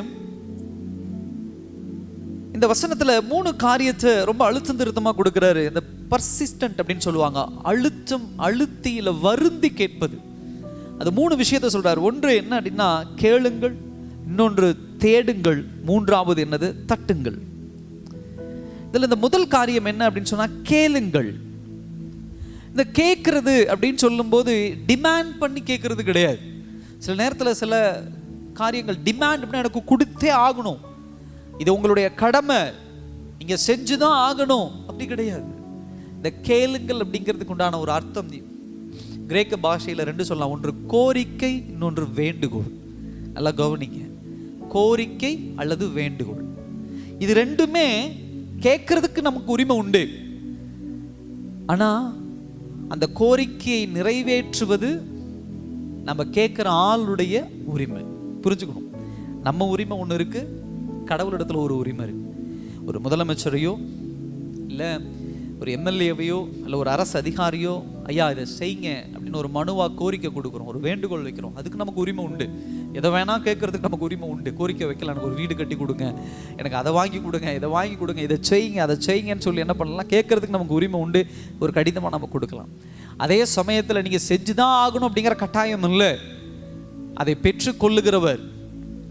இந்த வசனத்துல 3 காரியத்தை ரொம்ப அழுத்தம் திருத்தமாக கொடுக்கிறாரு. இந்த பர்சிஸ்டன்ட் அப்படின்னு சொல்லுவாங்க, அழுத்தம் அழுத்தி இல்ல வருந்தி கேட்பது. அது 3 விஷயத்தை சொல்றாரு. ஒன்று என்ன அப்படின்னா கேளுங்கள், இன்னொன்று தேடுங்கள், மூன்றாவது என்னது தட்டுங்கள். இதுல இந்த முதல் காரியம் என்ன அப்படின்னு சொன்னா கேளுங்கள். இந்த கேட்கறது அப்படின்னு சொல்லும்போது டிமாண்ட் பண்ணி கேட்கறது கிடையாது. சில நேரத்தில் சில காரியங்கள் டிமாண்ட் பண்ணி எனக்கு கொடுத்தே ஆகணும், இது உங்களுடைய கடமை, நீங்க செஞ்சுதான் ஆகணும், அப்படி கிடையாது. இந்த கேளுங்கள் அப்படிங்கிறதுக்கு உண்டான ஒரு அர்த்தம் கிரேக்க பாஷையில் 2 சொல்லலாம். ஒன்று கோரிக்கை, இன்னொன்று வேண்டுகோள். நல்லா கவனிங்க, கோரிக்கை அல்லது வேண்டுகோள். இது ரெண்டுமே கேட்கறதுக்கு நமக்கு உரிமை உண்டு. ஆனா அந்த கோரிக்கையை நிறைவேற்றுவது நம்ம கேட்குற ஆளுடைய உரிமை. புரிஞ்சுக்கணும், நம்ம உரிமை ஒன்று இருக்கு, கடவுளிடத்துல ஒரு உரிமை இருக்கு. ஒரு முதலமைச்சரையோ இல்லை ஒரு எம்எல்ஏவையோ இல்லை ஒரு அரசு அதிகாரியோ ஐயா இதை செய்யுங்க அப்படின்னு ஒரு மனுவா கோரிக்கை கொடுக்குறோம், ஒரு வேண்டுகோள் வைக்கிறோம், அதுக்கு நமக்கு உரிமை உண்டு. எதை வேணா கேட்கறதுக்கு நமக்கு உரிமை உண்டு. கோரிக்கை வைக்கலாம், எனக்கு ஒரு வீடு கட்டி கொடுங்க, எனக்கு அதை வாங்கி கொடுங்க, இதை வாங்கி கொடுங்க, இதை செய்யுங்க, அதை செய்யுங்கன்னு சொல்லி என்ன பண்ணலாம், கேட்கறதுக்கு நமக்கு உரிமை உண்டு. ஒரு கடிதமாக நம்ம கொடுக்கலாம். அதே சமயத்தில் நீங்கள் செஞ்சுதான் ஆகணும் அப்படிங்கிற கட்டாயம் இல்லை. அதை பெற்றுக்கொள்ளுகிறவர்,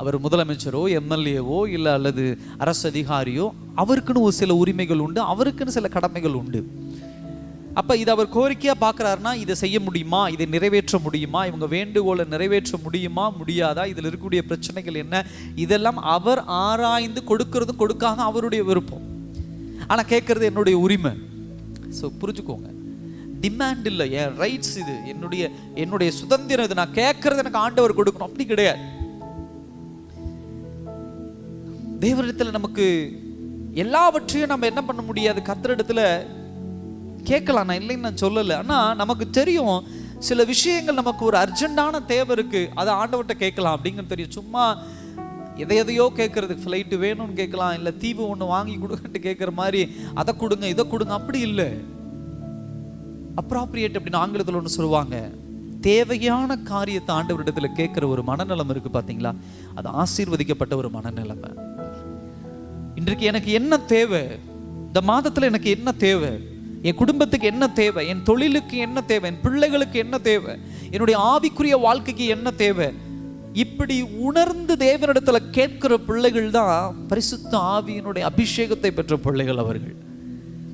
அவர் முதலமைச்சரோ எம்எல்ஏவோ இல்லை அல்லது அரசு அதிகாரியோ, அவருக்குன்னு ஒரு சில உரிமைகள் உண்டு, அவருக்குன்னு சில கடமைகள் உண்டு. அப்போ இதை அவர் கோரிக்கையாக பார்க்குறாருன்னா இதை செய்ய முடியுமா, இதை நிறைவேற்ற முடியுமா, இவங்க வேண்டுகோளை நிறைவேற்ற முடியுமா முடியாதா, இதில் இருக்கக்கூடிய பிரச்சனைகள் என்ன, இதெல்லாம் அவர் ஆராய்ந்து கொடுக்கறதும் கொடுக்காக அவருடைய விருப்பம். ஆனால் கேட்கறது என்னுடைய உரிமை. ஸோ புரிஞ்சுக்கோங்க, டிமாண்ட் இல்லை, என் ரைட்ஸ், இது என்னுடைய சுதந்திரம், இது நான் கேட்கறது எனக்கு ஆண்டவர் கொடுக்கணும், அப்படி கிடையாது. தேவனிடத்தில் நமக்கு எல்லாவற்றையும் நம்ம என்ன பண்ண முடியாது, கர்த்தரிடத்துல கேட்கலாம், நான் இல்லைன்னு நான் சொல்லலை. ஆனால் நமக்கு தெரியும் சில விஷயங்கள் நமக்கு ஒரு அர்ஜென்டான தேவை இருக்கு, அதை ஆண்டவர்கிட்ட கேட்கலாம் அப்படிங்கிறது தெரியும். சும்மா எதையோ கேட்கறதுக்கு, ஃப்ளைட்டு வேணும்னு கேட்கலாம், இல்லை தீவு ஒன்று வாங்கி கொடுங்கன்ட்டு கேட்குற மாதிரி அதை கொடுங்க இதை கொடுங்க, அப்படி இல்லை. அப்ராப்ரியேட் அப்படின்னு ஆங்கிலத்தில் ஒன்று சொல்லுவாங்க. தேவையான காரியத்தை ஆண்டவரிடத்தில் கேட்குற ஒரு மனநலம் இருக்கு பார்த்தீங்களா, அது ஆசீர்வதிக்கப்பட்ட ஒரு மனநிலைமை. இன்றைக்கு எனக்கு என்ன தேவை, இந்த மாதத்தில் எனக்கு என்ன தேவை, என் குடும்பத்துக்கு என்ன தேவை, என் தொழிலுக்கு என்ன தேவை, என் பிள்ளைகளுக்கு என்ன தேவை, என்னுடைய ஆவிக்குரிய வாழ்க்கைக்கு என்ன தேவை, இப்படி உணர்ந்து தேவனிடத்துல கேட்கிற பிள்ளைகள் தான் பரிசுத்த ஆவியினுடைய அபிஷேகத்தை பெற்ற பிள்ளைகள். அவர்கள்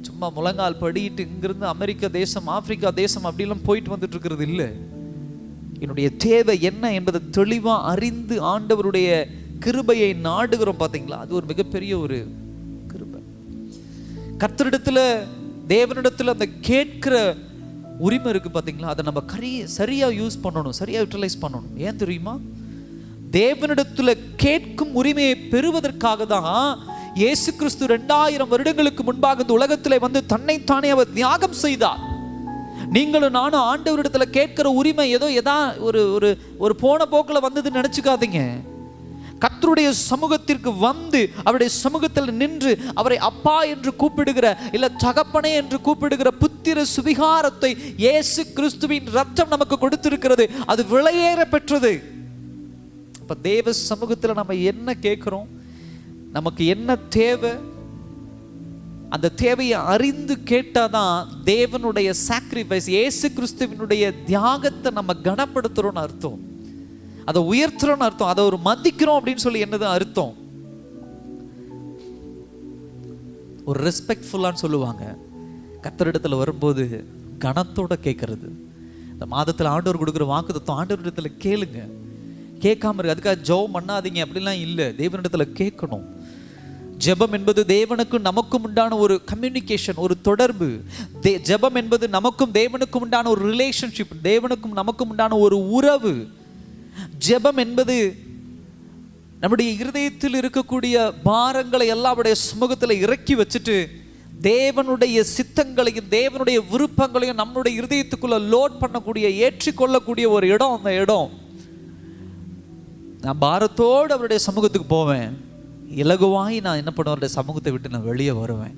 சும்மா முழங்கால் படிட்டு இங்கிருந்து அமெரிக்க தேசம், ஆப்பிரிக்கா தேசம் அப்படிலாம் போயிட்டு வந்துட்டு இருக்கிறது இல்லை. என்னுடைய தேவை என்ன என்பதை தெளிவாக அறிந்து ஆண்டவருடைய கிருபையை நாடுகிறோம் பார்த்தீங்களா, அது ஒரு மிகப்பெரிய ஒரு கிருபை. கர்த்தரிடத்துல தேவனிடத்துல அந்த கேட்கிற உரிமை இருக்கு பார்த்தீங்களா, அதை நம்ம சரியா யூஸ் பண்ணணும், சரியா யூட்டிலைஸ் பண்ணணும். ஏன் தெரியுமா, தேவனிடத்துல கேட்கும் உரிமையை பெறுவதற்காக தான் இயேசு கிறிஸ்து 2000 வருடங்களுக்கு முன்பாக இந்த உலகத்திலே வந்து தன்னைத்தானே அவர் தியாகம் செய்தார். நீங்களும் நானும் ஆண்டவரிடத்துல கேட்கிற உரிமை ஏதோ ஒரு போன போக்கில் வந்ததுன்னு நினைச்சுக்காதீங்க. கர்த்தருடைய சமூகத்திற்கு வந்து அவருடைய சமூகத்தில் நின்று அவரை அப்பா என்று கூப்பிடுகிற, இல்ல தகப்பனே என்று கூப்பிடுகிற புத்திர சுவிகாரத்தை இயேசு கிறிஸ்துவின் ரத்தம் நமக்கு கொடுத்திருக்கிறது. அது விலையேற பெற்றது. அப்ப தேவ சமூகத்தில் நம்ம என்ன கேட்கிறோம், நமக்கு என்ன தேவை, அந்த தேவையை அறிந்து கேட்டாதான் தேவனுடைய சாக்ரிஃபைஸ், இயேசு கிறிஸ்துவினுடைய தியாகத்தை நம்ம கனப்படுத்துறோம்னு அர்த்தம், அதை உயர்த்துறோம்னு அர்த்தம், அதை ஒரு மதிக்கிறோம் அப்படின்னு சொல்லி என்னதான் அர்த்தம். ஒரு ரெஸ்பெக்ட்ஃபுல்லான்னு சொல்லுவாங்க. கர்த்தரிடத்துல வரும்போது கனத்தோட கேட்கறது. இந்த மாதத்தில் ஆண்டவர் கொடுக்குற வாக்குத்தத்தம் ஆண்டவரிடத்துல கேளுங்க. கேட்காம இருக்கு அதுக்காக ஜெபம் பண்ணாதீங்க அப்படிலாம் இல்லை. தேவனிடத்துல கேட்கணும். ஜெபம் என்பது தேவனுக்கும் நமக்கும் உண்டான ஒரு கம்யூனிகேஷன், ஒரு தொடர்பு. ஜெபம் என்பது நமக்கும் தேவனுக்கும் உண்டான ஒரு ரிலேஷன்ஷிப், தேவனுக்கும் நமக்கும் உண்டான ஒரு உறவு. ஜெபம் என்பது நம்முடைய இருதயத்தில் இருக்கக்கூடிய பாரங்களை எல்லாம் அவருடைய சமூகத்தில் இறக்கி வச்சுட்டு தேவனுடைய சித்தங்களையும் தேவனுடைய விருப்பங்களையும் நம்முடைய இருதயத்துக்குள்ள லோட் பண்ணக்கூடிய, ஏற்றிக்கொள்ளக்கூடிய ஒரு இடம். அந்த இடம் நான் பாரத்தோடு அவருடைய சமூகத்துக்கு போவேன். இலகுவாய் நான் என்ன பண்ணுவேன், அவருடைய சமூகத்தை விட்டு நான் வெளியே வருவேன்.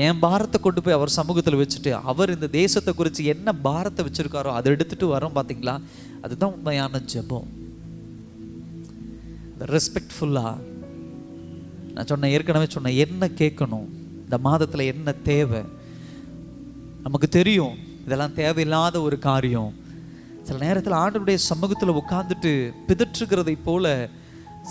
என் பாரத்தை கொண்டு போய் அவர் சமூகத்தில் வச்சுட்டு அவர் இந்த தேசத்தை குறித்து என்ன பாரத்தை வச்சிருக்காரோ அதை எடுத்துட்டு வரோம். பார்த்தீங்களா, அதுதான் உண்மையான ஜெபம். ரெஸ்பெக்ட்ஃபுல்லா நான் ஏற்கனவே சொன்னேன், என்ன கேட்கணும், இந்த மாதத்தில் என்ன தேவை. நமக்கு தெரியும் இதெல்லாம் தேவையில்லாத ஒரு காரியம். சில நேரத்தில் ஆண்டவருடைய சமூகத்தில் உட்கார்ந்துட்டு பிதற்றுகிறதை போல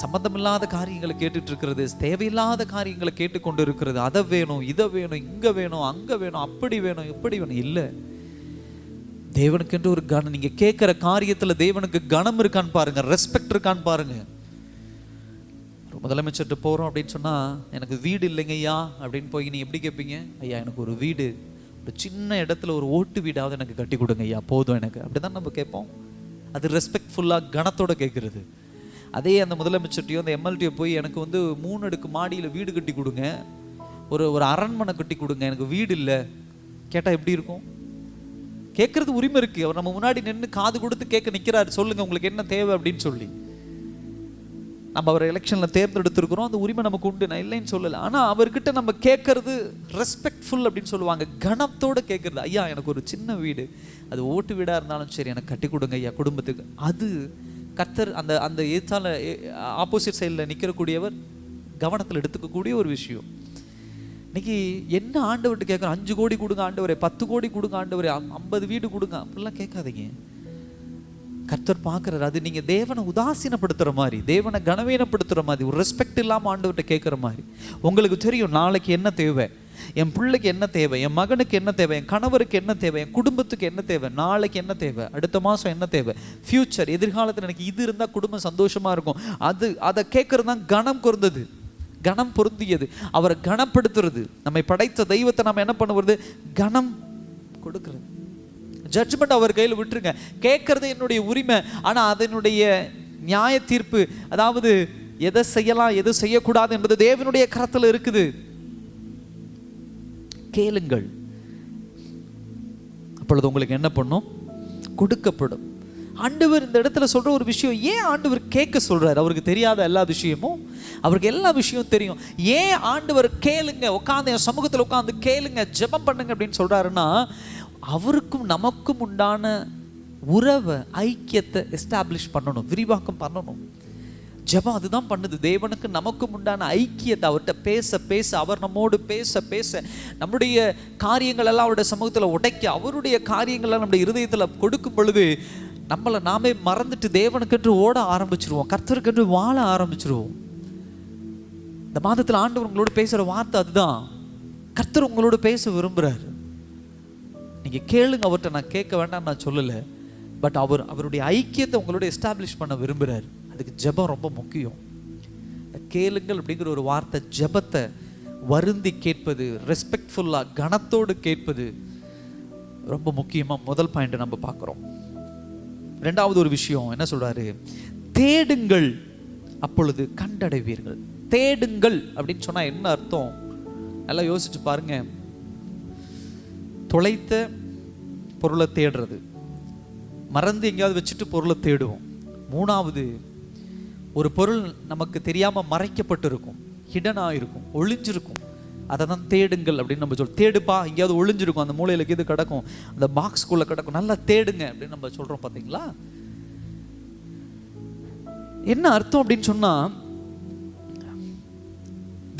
சம்பந்தமில்லாத காரியங்களை கேட்டுட்டு இருக்கிறது, தேவையில்லாத காரியங்களை கேட்டுக்கொண்டு இருக்கிறது. அதை வேணும், இதை வேணும், இங்கே வேணும், அங்கே வேணும், அப்படி வேணும், இப்படி வேணும். இல்லை, தேவனுக்கு என்று ஒரு கனம். நீங்க கேட்கிற காரியத்தில் தேவனுக்கு கனம் இருக்கான்னு பாருங்க, ரெஸ்பெக்ட் இருக்கான்னு பாருங்க. முதலமைச்சர்கிட்ட போகிறோம் அப்படின்னு சொன்னால், எனக்கு வீடு இல்லைங்க ஐயா அப்படின்னு போய் நீ எப்படி கேட்பீங்க? ஐயா எனக்கு ஒரு வீடு, ஒரு சின்ன இடத்துல ஒரு ஓட்டு வீடாவது எனக்கு கட்டி கொடுங்க ஐயா, போதும் எனக்கு. அப்படி தான் நம்ம கேட்போம். அது ரெஸ்பெக்ட்ஃபுல்லாக கனத்தோட கேட்குறது. அதே அந்த முதலமைச்சர்ட்டையோ அந்த எம்எல்டியோ போய் எனக்கு 3 அடுக்கு மாடியில் வீடு கட்டி கொடுங்க, ஒரு அரண்மனை கட்டி கொடுங்க, எனக்கு வீடு இல்லை கேட்டால் எப்படி இருக்கும்? கேட்கறது உரிமை இருக்குது. அவர் நம்ம முன்னாடி நின்று காது கொடுத்து கேட்க நிற்கிறாரு, சொல்லுங்கள் உங்களுக்கு என்ன தேவை அப்படின்னு சொல்லி. நம்ம அவர் எலெக்ஷனில் தேர்ந்தெடுத்திருக்கிறோம், அந்த உரிமை நமக்கு உண்டு, நான் இல்லைன்னு சொல்லலை. ஆனால் அவர்கிட்ட நம்ம கேட்கறது ரெஸ்பெக்ட்ஃபுல் அப்படின்னு சொல்லுவாங்க, கனத்தோடு கேட்கறது. ஐயா எனக்கு ஒரு சின்ன வீடு, அது ஓட்டு வீடாக இருந்தாலும் சரி எனக்கு கட்டி கொடுங்க ஐயா குடும்பத்துக்கு. அது கர்த்தர் அந்த அந்த ஏத்தால ஆப்போசிட் சைடில் நிற்கக்கூடியவர் கவனத்தில் எடுத்துக்கக்கூடிய ஒரு விஷயம். இன்னைக்கு என்ன ஆண்டவர்கிட்ட கேட்குறோம்? 5 கோடி கொடுங்க ஆண்டவரே, 10 கோடி கொடுங்க ஆண்டவரே, 50 வீடு கொடுங்க, அப்படிலாம் கேட்காதீங்க. கர்த்தர் பார்க்குறாரு. அது நீங்கள் தேவனை உதாசீனப்படுத்துகிற மாதிரி, தேவனை கனவீனப்படுத்துகிற மாதிரி, ஒரு ரெஸ்பெக்ட் இல்லாமல் ஆண்டவர்கிட்ட கேட்குற மாதிரி. உங்களுக்கு தெரியும் நாளைக்கு என்ன தேவை, என் பிள்ளைக்கு என்ன தேவை, என் மகனுக்கு என்ன தேவை, என் கணவருக்கு என்ன தேவை, என் குடும்பத்துக்கு என்ன தேவை, நாளைக்கு என்ன தேவை, அடுத்த மாதம் என்ன தேவை, ஃப்யூச்சர் எதிர்காலத்தில் எனக்கு இது இருந்தால் குடும்பம் சந்தோஷமாக இருக்கும். அதை கேட்குறது தான் கனம் பொருந்தது, கனம் பொருந்தியது. அவரை கனப்படுத்துறது. நம்மை படைத்த தெய்வத்தை நம்ம என்ன பண்ணுவது? கனம் கொடுக்கறது. ஜட்ஜ்மெண்ட் அவர் கையில் விட்டுருங்க. கேட்கறது என்னுடைய உரிமை, ஆனால் அதனுடைய நியாய தீர்ப்பு, அதாவது எதை செய்யலாம் எதை செய்யக்கூடாது என்பது தேவனுடைய கரத்தில் இருக்குது. கேளுங்கள், அப்பொழுது உங்களுக்கு என்ன பண்ணும்? கொடுக்கப்படும். ஆண்டவர் இந்த இடத்துல சொல்ற ஒரு விஷயம், ஏன் ஆண்டவர் கேட்க சொல்றாரு? அவருக்கு தெரியாத எல்லா விஷயமும், அவருக்கு எல்லா விஷயமும் தெரியும். ஏன் ஆண்டவர் கேளுங்க, உட்காந்து என் சமூகத்தில் உட்காந்து கேளுங்க, ஜெபம் பண்ணுங்க அப்படின்னு சொல்றாருன்னா, அவருக்கும் நமக்கும் உண்டான உறவை, ஐக்கியத்தை எஸ்டாப்ளிஷ் பண்ணணும், விரிவாக்கம் பண்ணணும். ஜெபம் அதுதான் பண்ணுது. தேவனுக்கு நமக்கும் உண்டான ஐக்கியத்தை, அவர்கிட்ட பேச பேச, அவர் நம்மோடு பேச பேச, நம்முடைய காரியங்கள் எல்லாம் அவருடைய சமூகத்தில் உடைக்க, அவருடைய காரியங்கள்லாம் நம்முடைய இருதயத்தில் கொடுக்கும் பொழுது நம்மளை நாமே மறந்துட்டு தேவனுக்கென்று ஓட ஆரம்பிச்சிருவோம், கர்த்தருக்கென்று வாழ ஆரம்பிச்சிருவோம். இந்த மாதத்தில் ஆண்டவர் உங்களோட பேசுகிற வார்த்தை அதுதான். கர்த்தர் உங்களோட பேச விரும்புகிறாரு. நீங்கள் கேளுங்க அவர்கிட்ட, நான் கேட்க வேண்டாம் நான் சொல்லலை, பட் அவருடைய ஐக்கியத்தை உங்களோட எஸ்டாப்ளிஷ் பண்ண விரும்புகிறார். அதுக்கு ஜெபம் ரொம்ப முக்கியம். கேளுங்கள் அப்படிங்கிற ஒரு வார்த்தை, ஜெபத்தை வருந்தி கேட்பது, ரெஸ்பெக்ட்ஃபுல்லாக கனத்தோடு கேட்பது ரொம்ப முக்கியமாக முதல் பாயிண்ட் நம்ம பார்க்குறோம். ரெண்டாவது ஒரு விஷயம் என்ன சொல்றாரு? தேடுங்கள் அப்பொழுது கண்டடைவீர்கள். தேடுங்கள் அப்படின்னு சொன்னா என்ன அர்த்தம்? எல்லாம் யோசிச்சு பாருங்க. தொலைத்த பொருளை தேடுறது, மறந்து எங்கேயாவது வச்சுட்டு பொருளை தேடுவோம். மூணாவது, ஒரு பொருள் நமக்கு தெரியாம மறைக்கப்பட்டு இருக்கும், ஹிடனா இருக்கும், ஒளிஞ்சிருக்கும். அதை தான் தேடுங்கள் அப்படின்னு நம்ம சொல்றோம். தேடுப்பா, எங்கேயாவது ஒளிஞ்சிருக்கும், அந்த மூலையில இது கிடக்கும், அந்த பாக்ஸ்குள்ள கிடக்கும், நல்லா தேடுங்க அப்படின்னு நம்ம சொல்றோம். பார்த்தீங்களா என்ன அர்த்தம் அப்படின்னு சொன்னா,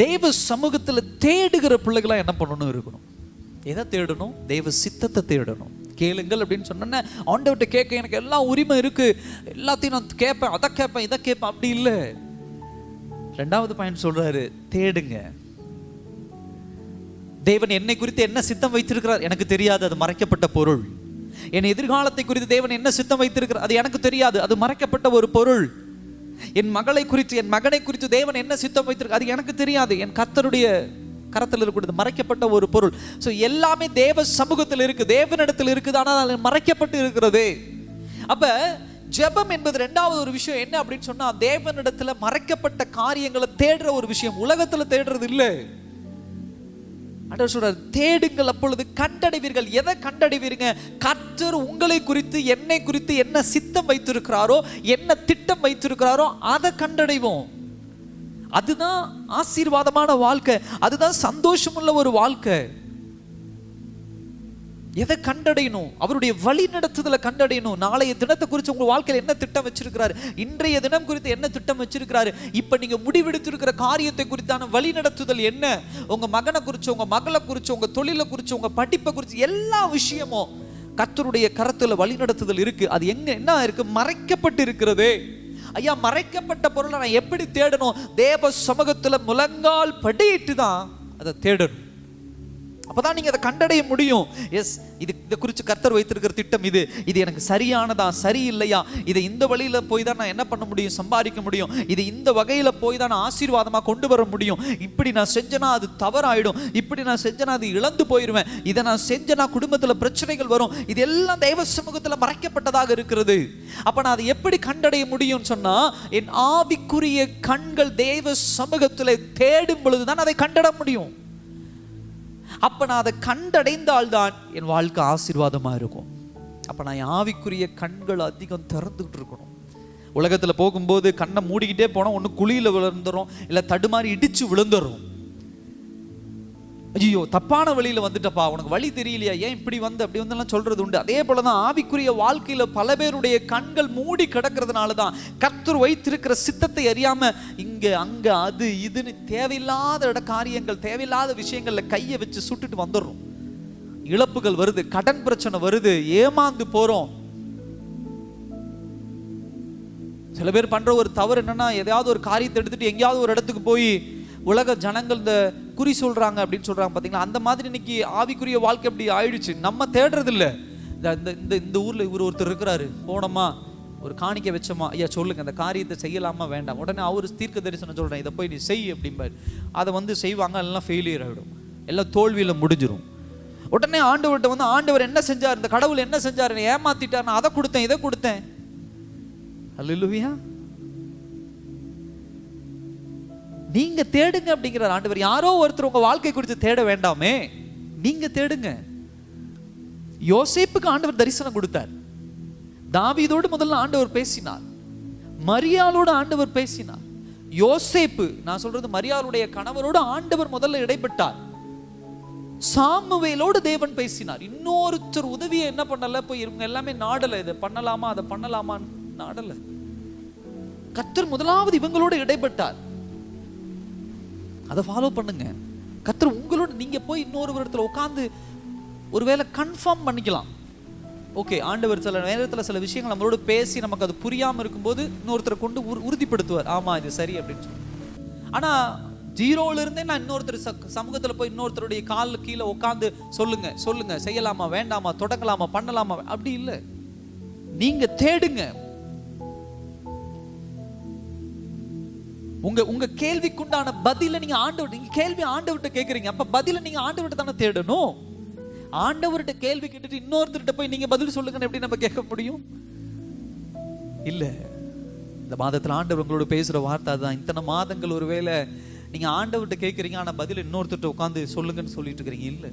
தேவ சமூகத்துல தேடுகிற பிள்ளைகளா என்ன பண்ணணும் இருக்கணும். எதை தேடணும்? தேவ சித்தத்தை தேடணும். கேளுங்கள் அப்படின்னு சொன்ன ஆண்டவர்கிட்ட கேட்க எனக்கு எல்லாம் உரிமை இருக்கு, எல்லாத்தையும் நான் கேட்பேன், அதை கேட்பேன், இதை கேட்பேன், அப்படி இல்லை. ரெண்டாவது பாயிண்ட் சொல்றாரு, தேடுங்க. தேவன் என்னை குறித்து என்ன சித்தம் வைத்திருக்கிறார் எனக்கு தெரியாது, அது மறைக்கப்பட்ட பொருள். என் எதிர்காலத்தை குறித்து தேவன் என்ன சித்தம் வைத்திருக்கிறார் அது எனக்கு தெரியாது, அது மறைக்கப்பட்ட ஒரு பொருள். என் மகளை குறித்து, என் மகனை குறித்து தேவன் என்ன சித்தம் வைத்திருக்கிறார் அது எனக்கு தெரியாது, என் கர்த்தருடைய கரத்தில் இருக்கக்கூடிய மறைக்கப்பட்ட ஒரு பொருள். ஸோ எல்லாமே தேவ சமூகத்தில் இருக்கு, தேவனிடத்தில் இருக்குது, ஆனால் அது மறைக்கப்பட்டு இருக்கிறது. அப்ப ஜெபம் என்பது ரெண்டாவது ஒரு விஷயம் என்ன அப்படின்னு சொன்னா, தேவனிடத்துல மறைக்கப்பட்ட காரியங்களை தேடுற ஒரு விஷயம். உலகத்துல தேடுறது இல்லை. ஆண்டவர் சொல்றார், தேடுங்கள் அப்பொழுது கண்டடைவீர்கள். எதை கண்டடைவீங்க? கர்த்தர் உங்களை குறித்து, என்னை குறித்து என்ன சித்தம் வைத்திருக்கிறாரோ, என்ன திட்டம் வைத்திருக்கிறாரோ அதை கண்டடைவோம். அதுதான் ஆசீர்வாதமான வாழ்க்கை, அதுதான் சந்தோஷமுள்ள ஒரு வாழ்க்கை. எதை கண்டடையணும்? அவருடைய வழி நடத்துதலை கண்டடையணும். நாளைய தினத்தை குறித்து உங்க வாழ்க்கையில் என்ன திட்டம் வச்சிருக்கிறாரு, இன்றைய தினம் குறித்து என்ன திட்டம் வச்சிருக்கிறாரு, இப்ப நீங்க முடிவெடுத்திருக்கிற காரியத்தை குறித்தான வழி நடத்துதல் என்ன, உங்க மகனை குறித்து, உங்க மகளை குறித்து, உங்க தொழிலை குறித்து, உங்க படிப்பை குறித்து, எல்லா விஷயமும் கர்த்தருடைய கரத்துல வழி நடத்துதல் இருக்கு. அது எங்க என்ன இருக்கு? மறைக்கப்பட்டு இருக்கிறது. ஐயா, மறைக்கப்பட்ட பொருளை நான் எப்படி தேடணும்? தேவ சமூகத்துல முழங்கால் படியிட்டு தான் அதை தேடணும். அப்பதான் நீங்க அதை கண்டடைய முடியும். எஸ், இதை குறித்து கர்த்தர் வைத்திருக்கிற திட்டம் இது, இது எனக்கு சரியானதா, சரியில்லையா, இதை இந்த வழியில போய் தான் நான் என்ன பண்ண முடியும், சம்பாதிக்க முடியும், இது இந்த வகையில போய் தான் நான் ஆசீர்வாதமா கொண்டு வர முடியும், இப்படி நான் செஞ்சனா அது தவறாயிடும், இப்படி நான் செஞ்சனா அது இழந்து போயிடுவேன், இதை நான் செஞ்சனா குடும்பத்துல பிரச்சனைகள் வரும். இது எல்லாம் தெய்வ சமூகத்துல மறைக்கப்பட்டதாக இருக்கிறது. அப்ப நான் அதை எப்படி கண்டடைய முடியும் சொன்னா, என் ஆவிக்குரிய கண்கள் தெய்வ சமூகத்துல தேடும் பொழுதுதான் அதை கண்டட முடியும். அப்ப நான் அதை கண்டடைந்தால்தான் என் வாழ்க்கை ஆசீர்வாதமா இருக்கும். அப்ப நான் என் ஆவிக்குரிய கண்கள் அதிகம் திறந்துகிட்டு இருக்கணும். உலகத்துல போகும்போது கண்ணை மூடிக்கிட்டே போனா ஒண்ணு குழியில விழுந்துரும், இல்ல தடுமாறி இடிச்சு விழுந்துரும். ஐயோ, தப்பான வழியில வந்துட்டப்பா, உனக்கு வழி தெரியலையா, ஏன் இப்படி வந்து அப்படி வந்து சொல்றது உண்டு. அதே போலதான் ஆவிக்குரிய வாழ்க்கையில பல பேருடைய கண்கள் மூடி கிடக்கிறதுனாலதான் கர்த்தர் வைத்திருக்கிற சித்தத்தை அறியாம இங்க அங்க அது இதுன்னு தேவையில்லாத காரியங்கள், தேவையில்லாத விஷயங்கள்ல கையை வச்சு சுட்டுட்டு வந்துடுறோம். இழப்புகள் வருது, கடன் பிரச்சனை வருது, ஏமாந்து போறோம். சில பேர் பண்ற ஒரு தவறு என்னன்னா, எதையாவது ஒரு காரியத்தை எடுத்துட்டு எங்கேயாவது ஒரு இடத்துக்கு போய் உலக ஜனங்கள் இந்த குறி சொல்றாங்க அப்படின்னு சொல்றாங்க. பாத்தீங்களா, அந்த மாதிரி இன்னைக்கு ஆவிக்குரிய வாழ்க்கை அப்படி ஆயிடுச்சு. நம்ம தேடுறது இல்லை. இந்த ஊர்ல இவர் ஒருத்தர் இருக்கிறாரு, போனோமா ஒரு காணிக்கை வச்சோமா, ஐயா சொல்லுங்க அந்த காரியத்தை செய்யலாமா வேண்டாம், உடனே அவர் தீர்க்க தரிசனம் சொல்றேன், இதை போய் நீ செய் அப்படிம்பாரு. அதை வந்து செய்வாங்க, எல்லாம் ஃபெயிலியர் ஆகிடும், எல்லாம் தோல்வியில முடிஞ்சிடும். உடனே ஆண்டவர்கிட்ட வந்து, ஆண்டவர் என்ன செஞ்சார், இந்த கடவுள் என்ன செஞ்சார், ஏமாத்திட்டார், நான் அதை கொடுத்தேன் இதை கொடுத்தேன். அல்லேலூயா. நீங்க தேடுங்க அப்படிங்கிறார் ஆண்டவர். யாரோ ஒருத்தர் உங்க வாழ்க்கை குறித்து தேட வேண்டாமே, நீங்க தேடுங்க. யோசேப்புக்கு ஆண்டவர் தரிசனம் கொடுத்தார். தாவீதோடு முதல்ல ஆண்டவர் பேசினார், மரியாளோடு ஆண்டவர் பேசினார். யோசேப்பு, நான் சொல்றது மரியாளுடைய கணவரோடு ஆண்டவர் முதல்ல இடைப்பட்டார். சாமுவேலோடு தேவன் பேசினார். இன்னொருத்தர் உதவியை என்ன பண்ணல, போய் இவங்க எல்லாமே நாடல, இதை பண்ணலாமா அதை பண்ணலாமா நாடல. கர்த்தர் முதலாவது இவங்களோட இடைப்பட்டார். அதை ஃபாலோ பண்ணுங்க. கர்த்தர் உங்களோட, நீங்க போய் இன்னொரு இடத்துல உட்கார்ந்து ஒருவேளை கன்ஃபார்ம் பண்ணிக்கலாம். ஓகே, ஆண்டவர் சில நேரத்தில் சில விஷயங்கள் நம்மளோட பேசி நமக்கு அது புரியாமல் இருக்கும்போது இன்னொருத்தரை கொண்டு உறுதிப்படுத்துவார், ஆமா இது சரி அப்படின்னு சொல்லி. ஆனா ஜீரோல இருந்தே நான் இன்னொருத்தர் சமூகத்துல போய் இன்னொருத்தருடைய காலில் கீழே உட்காந்து சொல்லுங்க சொல்லுங்க செய்யலாமா வேண்டாமா, தொடங்கலாமா பண்ணலாமா, அப்படி இல்லை. நீங்க தேடுங்க. உங்க கேள்விக்குண்டான பதில நீங்க ஆண்டவர், நீங்க கேள்வி ஆண்டவர்கிட்ட கேட்கறீங்க, அப்ப பதில நீங்க ஆண்டவர்கிட்ட தானே தேடணும். ஆண்டவர்கிட்ட கேள்வி கேட்டுட்டு இன்னொருத்தர்கிட்ட போய் நீங்க பதில் சொல்லுங்கன்னு எப்படி நம்ம கேட்க முடியும்? இல்ல. இந்த மாதத்துல ஆண்டவர் உங்களோட பேசுற வார்த்தை தான். இத்தனை மாதங்கள் ஒருவேளை நீங்க ஆண்டவர்கிட்ட கேட்கறீங்க, ஆனா பதில் இன்னொருத்தர்கிட்ட உட்காந்து சொல்லுங்கன்னு சொல்லிட்டு இருக்கிறீங்க. இல்ல,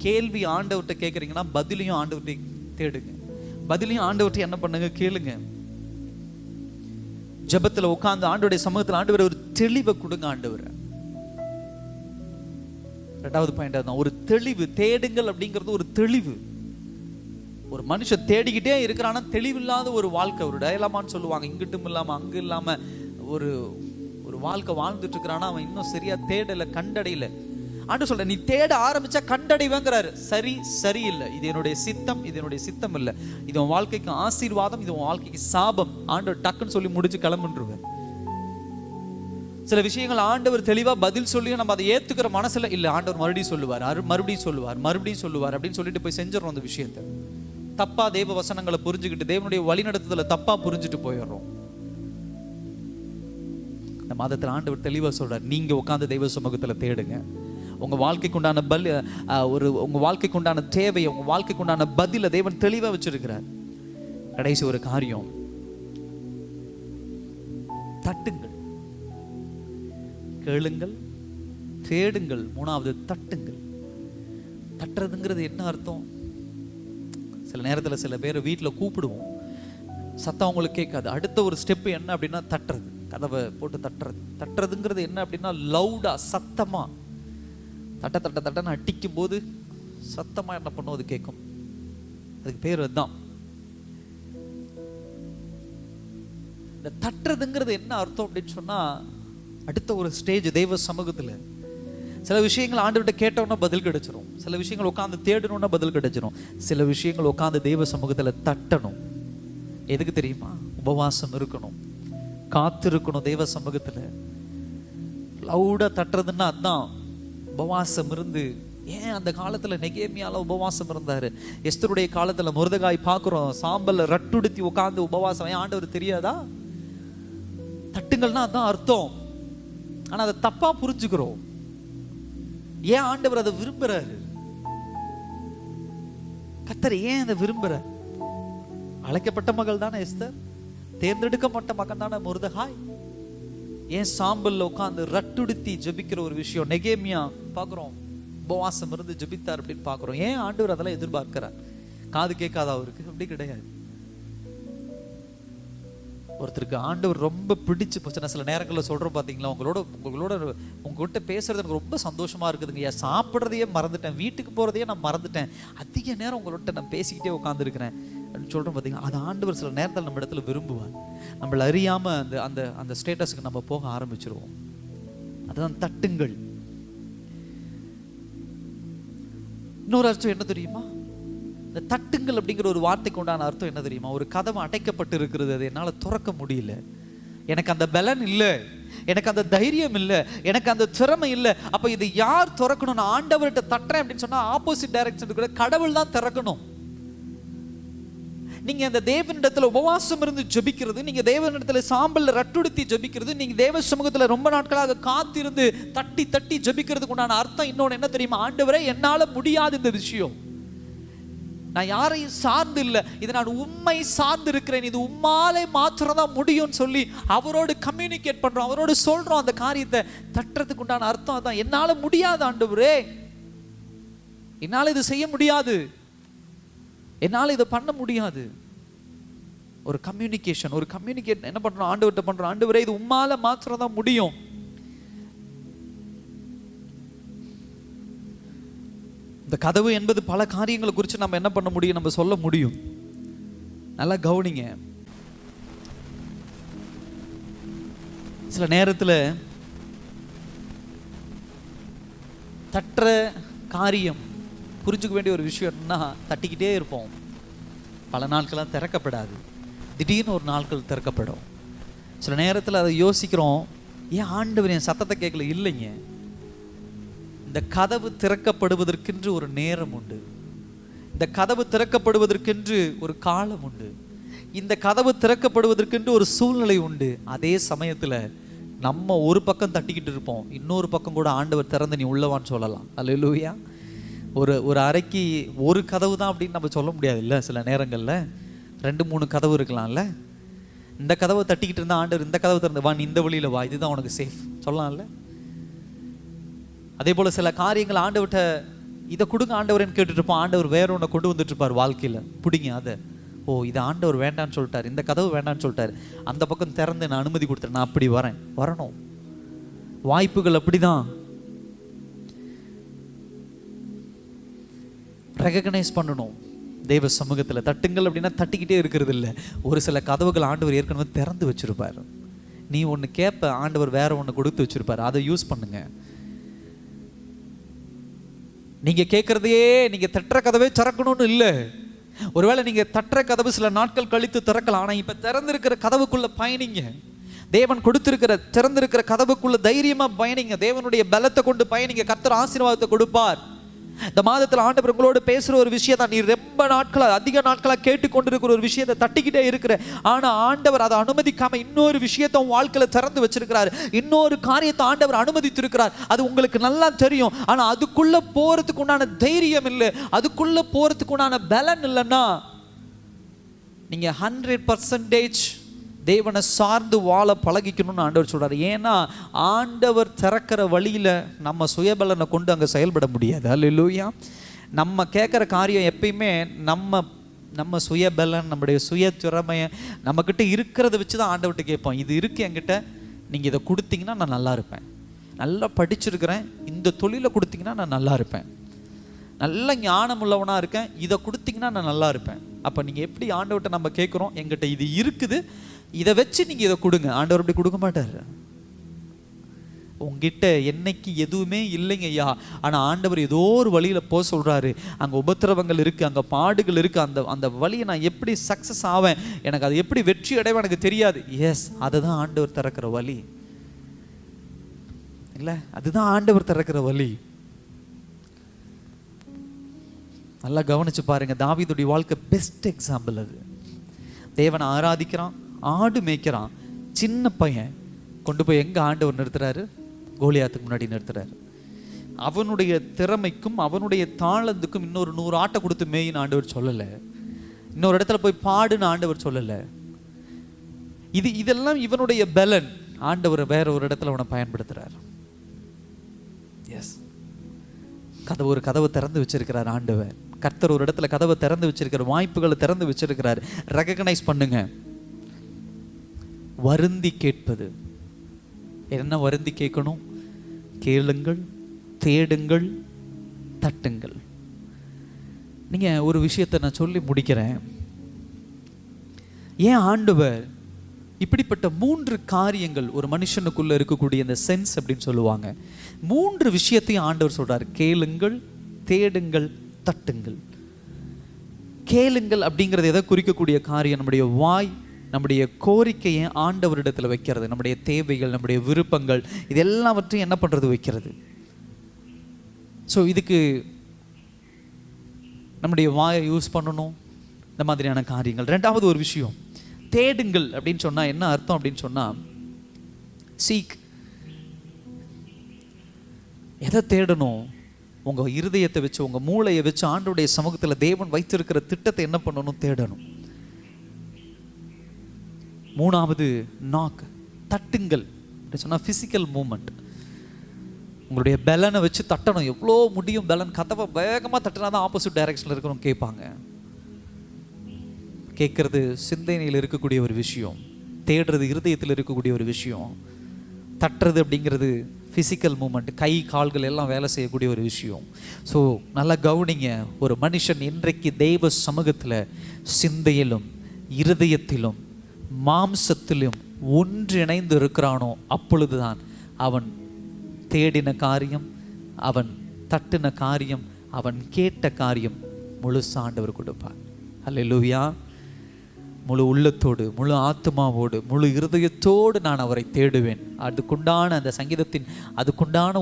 கேள்வி ஆண்டவர்கிட்ட கேட்கறீங்கன்னா பதிலையும் ஆண்டவர்கிட்ட தேடுங்க. பதிலையும் ஆண்டவர்கிட்ட என்ன பண்ணுங்க, கேளுங்க. ஜெபத்துல உட்கார்ந்து ஆண்டவருடைய சமூகத்தில் ஆண்டவரே ஒரு தெளிவை கொடுங்க ஆண்டவரே. ரெண்டாவது பாயிண்ட் தான், ஒரு தெளிவு. தேடுங்கள் அப்படிங்கிறது ஒரு தெளிவு. ஒரு மனுஷன் தேடிக்கிட்டே இருக்கிறான்னா தெளிவில்லாத ஒரு வாழ்க்கை, ஒரு டயலாமான்னு சொல்லுவாங்க, இங்கிட்டும் இல்லாம அங்கு இல்லாம ஒரு ஒரு வாழ்க்கை வாழ்ந்துட்டு இருக்கிறான்னா அவன் இன்னும் சரியா தேடல, கண்டடையில. ஆண்டு சொல்ற, நீ தேட ஆரம்பிச்சா கண்டடைவேங்கிறாரு. சரியில்லை. இது என்னுடைய சித்தம், இது என்னுடைய சித்தம் இல்லை. இது உன் வாழ்க்கைக்கு ஆசீர்வாதம், இது உன் வாழ்க்கைக்கு சாபம். ஆண்டவர் டக்குன்னு சொல்லி முடிச்சு கிளம்புன்றுவேன். சில விஷயங்கள் ஆண்டவர் தெளிவா பதில் சொல்லியும் நம்ம அதை ஏத்துக்கிற மனசுல இல்ல, ஆண்டவர் மறுபடியும் சொல்லுவார் அப்படின்னு சொல்லிட்டு போய் செஞ்சிடறோம் அந்த விஷயத்தை. தப்பா தேவ வசனங்களை புரிஞ்சுக்கிட்டு தேவனுடைய வழிநடத்துதல தப்பா புரிஞ்சுட்டு போயிடுறோம். இந்த மாதத்தில் ஆண்டவர் தெளிவா சொல்றார், நீங்க உட்கார்ந்து தெய்வ சமூகத்துல தேடுங்க. உங்க வாழ்க்கைக்கு உண்டான உங்க வாழ்க்கைக்கு உண்டான தேவையை, உங்க வாழ்க்கைக்கு உண்டான பதில தேவன் தெளிவா வச்சிருக்கிறார். கடைசி ஒரு காரியம், தட்டுங்கள். கேளுங்கள், தேடுங்கள். மூணாவது தட்டுங்கள். தட்டுறதுங்கிறது என்ன அர்த்தம்? சில நேரத்தில் சில பேரை வீட்டில் கூப்பிடுவோம், சத்தம் அவங்களுக்கு கேட்காது. அடுத்த ஒரு ஸ்டெப்பு என்ன அப்படின்னா தட்டுறது, கதவை போட்டு தட்டுறது. தட்டுறதுங்கிறது என்ன அப்படின்னா லவுடா, சத்தமா தட்ட தட்ட தட்டன்னு அடிக்கும் போது சத்தமா என்ன பண்ணும், அது கேட்கும். அதுக்கு பேர் அதுதான். இந்த தட்டுறதுங்கிறது என்ன அர்த்தம் அப்படின்னு சொன்னா, அடுத்த ஒரு ஸ்டேஜ் தெய்வ சமூகத்துல சில விஷயங்கள் ஆண்டவர்கிட்ட கேட்டோம்னா பதில் கிடைச்சிரும். சில விஷயங்கள் உட்காந்து தேடணும்னா பதில் கிடைச்சிரும். சில விஷயங்கள் உட்காந்து தெய்வ சமூகத்துல தட்டணும். எதுக்கு தெரியுமா? உபவாசம் இருக்கணும், காத்திருக்கணும். தெய்வ சமூகத்துல லவுடா தட்டுறதுன்னா அதுதான். உபவாசம் இருந்து, ஏன் அந்த காலத்துல நெகேமியால உபவாசம் இருந்தாரு, எஸ்தருடைய காலத்துல முருதகாய் பார்க்கிறோம், சாம்பல்ல ரட்டுடுத்தி உட்கார்ந்து உபவாசம். ஏன் ஆண்டவர் தெரியாதா? தட்டுங்கள்னா அதான் அர்த்தம். ஆனா அதை தப்பா புரிஞ்சுக்கிறோம். ஏன் ஆண்டவர் அதை விரும்புறாரு? கர்த்தர் ஏன் அதை விரும்புறார்? அழைக்கப்பட்ட மகள் தானே எஸ்தர், தேர்ந்தெடுக்கப்பட்ட மகன் தானே முருதகாய். ஏன் சாம்பல்ல உட்கார்ந்து ரட்டுடுத்தி ஜெபிக்கிற ஒரு விஷயம் நெகேமியா பார்க்கிறோம், உபவாசம் இருந்து ஜெபித்தார் அப்படின்னு பார்க்கிறோம். ஏன் ஆண்டவர் அதெல்லாம் எதிர்பார்க்கிறார்? காது கேட்காத அவருக்கு? அப்படி கிடையாது. ஒருத்தருக்கு ஆண்டவர் ரொம்ப பிடிச்சு போச்சுன்னா, சில நேரங்களில் சொல்றோம் பாத்தீங்களா, உங்ககிட்ட பேசுறது எனக்கு ரொம்ப சந்தோஷமா இருக்குதுங்க, சாப்பிட்றதையே மறந்துட்டேன், வீட்டுக்கு போறதையே நான் மறந்துட்டேன், அதிக நேரம் உங்கள்கிட்ட நான் பேசிக்கிட்டே உட்காந்துருக்கிறேன் அப்படின்னு சொல்றோம் பாத்தீங்களா. அது ஆண்டவர் சில நேரத்தில் நம்ம இடத்துல விரும்புவார். நம்மள அறியாம அந்த அந்த அந்த ஸ்டேட்டஸுக்கு நம்ம போக ஆரம்பிச்சிருவோம். அதுதான் தட்டுங்கள். இன்னொரு அர்த்தம் என்ன தெரியுமா? இந்த தட்டுங்கள் அப்படிங்கிற ஒரு வார்த்தைக்கு உண்டான அர்த்தம் என்ன தெரியுமா? ஒரு கதவு அடைக்கப்பட்டு இருக்கிறது, அது என்னால் திறக்க முடியல, எனக்கு அந்த பலன் இல்லை, எனக்கு அந்த தைரியம் இல்லை, எனக்கு அந்த திறமை இல்லை. அப்போ இது யார் திறக்கணும்? நான் ஆண்டவர்கிட்ட தட்டுறேன் அப்படின்னு சொன்னா ஆப்போசிட் டைரக்ஷன் கூட கடவுள் தான் திறக்கணும். நீங்க அந்த தேவனிடத்துல உபவாசம் இருந்து ஜெபிக்கிறது, நீங்க தேவனிடத்துல சாம்பல்ல ரட்டுடுத்தி ஜெபிக்கிறது, நீங்க தேவ சமூகத்துல ரொம்ப நாட்களாக காத்திருந்து தட்டி தட்டி ஜெபிக்கிறதுக்கு உண்டான அர்த்தம் இன்னொன்று என்ன தெரியுமா? ஆண்டவரே, என்னால முடியாது இந்த விஷயம், நான் யாரையும் சார்ந்து இல்லை, இது நான் உம்மை சார்ந்து இருக்கிறேன், இது உம்மாலே மாத்திரம் தான் முடியும்னு சொல்லி அவரோடு கம்யூனிகேட் பண்றோம், அவரோடு சொல்றோம். அந்த காரியத்தை தட்டுறதுக்கு உண்டான அர்த்தம் அதான். என்னால முடியாது ஆண்டவரே, என்னால இது செய்ய முடியாது, என்னால இதை பண்ண முடியாது. ஒரு கம்யூனிகேட் என்ன பண்றோம்? ஆண்டவர்கிட்ட பண்றோம், ஆண்டவரே இது உம்மால மாத்திரம் தான் முடியும். இந்த கதவு என்பது பல காரியங்களை குறித்து நம்ம என்ன பண்ண முடியும்? நம்ம சொல்ல முடியும். நல்லா கவனிங்க. சில நேரத்தில் தட்டுற காரியம் புரிஞ்சுக்க வேண்டிய ஒரு விஷயம் என்னன்னா, தட்டிக்கிட்டே இருப்போம், பல நாட்களாக திறக்கப்படாது, திடீர்னு ஒரு நாட்கள் திறக்கப்படும். சில நேரத்தில் அதை யோசிக்கிறோம், ஏன் ஆண்டவர் என் சத்தத்தை கேட்கல? இல்லைங்க, இந்த கதவு திறக்கப்படுவதற்கென்று ஒரு நேரம் உண்டு, இந்த கதவு திறக்கப்படுவதற்கென்று ஒரு காலம் உண்டு, இந்த கதவு திறக்கப்படுவதற்கென்று ஒரு சூழ்நிலை உண்டு. அதே சமயத்தில் நம்ம ஒரு பக்கம் தட்டிக்கிட்டு இருப்போம், இன்னொரு பக்கம் கூட ஆண்டவர் திறந்து நீ உள்ளவான்னு சொல்லலாம். அல்லேலூயா. ஒரு அறைக்கு ஒரு கதவு தான் அப்படின்னு நம்ம சொல்ல முடியாது இல்லை, சில நேரங்களில் 2-3 கதவு இருக்கலாம்ல. இந்த கதவை தட்டிக்கிட்டு இருந்தால் ஆண்டவர் இந்த கதவை திறந்து வா, நீ இந்த வழியில் வா, இதுதான் உனக்கு சேஃப் சொல்லலாம்ல. அதே போல் சில காரியங்கள் ஆண்டவர்கிட்ட இதை கொடுங்க ஆண்டவரேன்னு கேட்டுட்டு இருப்போம், ஆண்டவர் வேற ஒன்றை கொண்டு வந்துட்டு இருப்பார் வாழ்க்கையில், பிடிங்க அதை ஓ இது ஆண்டவர் வேண்டான்னு சொல்லிட்டார், இந்த கதவு வேண்டான்னு சொல்லிட்டாரு, அந்த பக்கம் திறந்து நான் அனுமதி கொடுத்துறேன், நான் அப்படி வரணும். வாய்ப்புகள் அப்படிதான். ரெகக்னைஸ் பண்ணணும். தெய்வ சமூகத்தில் தட்டுங்கள் அப்படின்னா தட்டிக்கிட்டே இருக்கிறது இல்லை. ஒரு சில கதவுகள் ஆண்டவர் ஏற்கனவே திறந்து வச்சிருப்பார். நீ ஒன்று கேட்ப, ஆண்டவர் வேற ஒன்று கொடுத்து வச்சிருப்பார், அதை யூஸ் பண்ணுங்க. நீங்க கேட்கறதையே நீங்க தட்டுற கதவே திறக்கணும்னு இல்லை. ஒருவேளை நீங்க தட்டுற கதவு சில நாட்கள் கழித்து திறக்கலாம், ஆனா இப்ப திறந்திருக்கிற கதவுக்குள்ள பயணிங்க. தேவன் கொடுத்திருக்கிற திறந்திருக்கிற கதவுக்குள்ள தைரியமா பயணிங்க. தேவனுடைய பலத்தை கொண்டு பயணிங்க. கர்த்தர் ஆசீர்வாதத்தை கொடுப்பார். இந்த மாதத்தில் ஆண்டவர் உங்களோடு பேசுற ஒரு விஷயம் தான். நீ ரொம்ப நாட்களா, அதிக நாட்களா கேட்டுக்கொண்டிருக்கிற ஒரு விஷயத்தை தட்டிக்கிட்டே இருக்கிற, ஆனா ஆண்டவர் அதை அனுமதிக்காம இன்னொரு விஷயத்தை உன் வாழ்க்கையில திறந்து வச்சிருக்கிறார். இன்னொரு காரியத்தை ஆண்டவர் அனுமதித்திருக்கிறார். அது உங்களுக்கு நல்லா தெரியும், ஆனா அதுக்குள்ள போறதுக்கு உண்டான தைரியம் இல்லை, அதுக்குள்ள போறதுக்கு உண்டான பலன் இல்லைன்னா நீங்க 100% தேவனை சார்ந்து வாழ பழகிக்கணும்னு ஆண்டவர் சொல்றாரு. ஏன்னா ஆண்டவர் திறக்கிற வழியில நம்ம சுயபலனை கொண்டு அங்கே செயல்பட முடியாது. அல்லேலூயா. நம்ம கேட்குற காரியம் எப்பயுமே நம்ம சுயபலன், நம்முடைய சுய திறமையை நம்மக்கிட்ட இருக்கிறத வச்சு தான் ஆண்டவர்கிட்ட கேட்போம். இது இருக்கு என்கிட்ட, நீங்கள் இதை கொடுத்தீங்கன்னா நான் நல்லா இருப்பேன், நல்லா படிச்சிருக்கிறேன், இந்த தொழிலை கொடுத்தீங்கன்னா நான் நல்லா இருப்பேன், நல்ல ஞானம் உள்ளவனாக இருக்கேன், இதை கொடுத்தீங்கன்னா நான் நல்லா இருப்பேன். அப்போ நீங்கள் எப்படி ஆண்டவர்கிட்ட நம்ம கேட்குறோம், எங்கிட்ட இது இருக்குது, இதை வச்சு நீங்கள் இதை கொடுங்க. ஆண்டவர் அப்படி கொடுக்க மாட்டார். உங்ககிட்ட என்னைக்கு எதுவுமே இல்லைங்க ஐயா, ஆனால் ஆண்டவர் ஏதோ ஒரு வழியில் போக சொல்கிறாரு. அங்கே உபத்திரவங்கள் இருக்குது, அங்கே பாடுகள் இருக்குது, அந்த வழியை நான் எப்படி சக்ஸஸ் ஆவேன், எனக்கு அது எப்படி வெற்றி அடைவேன் எனக்கு தெரியாது. எஸ், அதுதான் ஆண்டவர் திறக்கிற வழி இல்லை, அதுதான் ஆண்டவர் திறக்கிற வழி. நல்லா கவனிச்சு பாருங்க. தாவீதுடைய வாழ்க்கை பெஸ்ட் எக்ஸாம்பிள். அது தேவனை ஆராதிக்கிறான், ஆடு மேய்க்கிறான், சின்ன பையன், கொண்டு போய் எங்க ஆண்டவர் நிறுத்துறாரு, கோலியாத்துக்கு முன்னாடி நிறுத்துறாரு. அவனுடைய திறமைக்கும் அவனுடைய தாளந்துக்கும் இன்னொரு 100 ஆட்டை கொடுத்து மேயின்னு ஆண்டவர் சொல்லலை, இன்னொரு இடத்துல போய் பாடுன்னு ஆண்டவர் சொல்லலை. இதெல்லாம் இவனுடைய பலன். ஆண்டவர் வேற ஒரு இடத்துல அவனை பயன்படுத்துறாரு. எஸ், ஒரு கதவை திறந்து வச்சிருக்கிறார் ஆண்டவர். கர்த்தர் ஒரு இடத்துல கதவை திறந்து வச்சிருக்கிற, வாய்ப்புகளை திறந்து வச்சிருக்கிறார். ரெகக்னைஸ் பண்ணுங்க. வருந்தி கேட்பது என்ன? வருந்தி கேட்கணும். கேளுங்கள், தேடுங்கள், தட்டுங்கள். நீங்க ஒரு விஷயத்தை நான் சொல்லி முடிக்கிறேன். ஏன் ஆண்டவர் இப்படிப்பட்ட 3 காரியங்கள் ஒரு மனுஷனுக்குள்ள இருக்கக்கூடிய இந்த சென்ஸ் அப்படின்னு சொல்லுவாங்க, 3 விஷயத்தையும் ஆண்டவர் சொல்றாரு. கேளுங்கள், தேடுங்கள், தட்டுங்கள். கேளுங்கள் அப்படிங்கிறது எதை குறிக்கக்கூடிய காரியம்? நம்முடைய வாய் நம்முடைய கோரிக்கையை ஆண்டவரிடத்தில் வைக்கிறது. நம்முடைய தேவைகள், நம்முடைய விருப்பங்கள், இது எல்லாவற்றையும் என்ன பண்றது? வைக்கிறது. ஸோ இதுக்கு நம்முடைய வாயை யூஸ் பண்ணணும், இந்த மாதிரியான காரியங்கள். 2வது ஒரு விஷயம், தேடுங்கள் அப்படின்னு சொன்னா என்ன அர்த்தம் அப்படின்னு சொன்னா, சீக். எதை தேடணும்? உங்க இருதயத்தை வச்சு, உங்க மூளையை வச்சு ஆண்டவருடைய சமூகத்தில் தேவன் வைத்திருக்கிற திட்டத்தை என்ன பண்ணணும்? தேடணும். 3வது நாக், தட்டுங்கள் அப்படின்னு சொன்னா பிசிக்கல் மூமெண்ட். உங்களுடைய பலனை வச்சு தட்டணும். எவ்வளோ முடியும் பலன், கதவை வேகமாக தட்டினா தான் ஆப்போசிட் டைரக்ஷனில் இருக்கிறவங்க கேட்பாங்க. கேட்கறது சிந்தனையில் இருக்கக்கூடிய ஒரு விஷயம், தேடுறது இருதயத்தில் இருக்கக்கூடிய ஒரு விஷயம், தட்டுறது அப்படிங்கிறது ஃபிசிக்கல் மூமெண்ட், கை கால்கள் எல்லாம் வேலை செய்யக்கூடிய ஒரு விஷயம். ஸோ நல்லா கவனிங்க. ஒரு மனுஷன் இன்றைக்கு தெய்வ சமூகத்தில் சிந்தையிலும் இருதயத்திலும் மாம்சத்திலும் ஒன்றிணைந்து இருக்கிறானோ, அப்பொழுதுதான் அவன் தேடின காரியம், அவன் தட்டின காரியம், அவன் கேட்ட காரியம் முழுசா ஆண்டவர் கொடுப்பார். அல்லேலூயா. முழு உள்ளத்தோடு, முழு ஆத்மாவோடு, முழு இருதயத்தோடு நான் அவரை தேடுவேன். அதுக்குண்டான அந்த சங்கீதத்தின் அதுக்குண்டான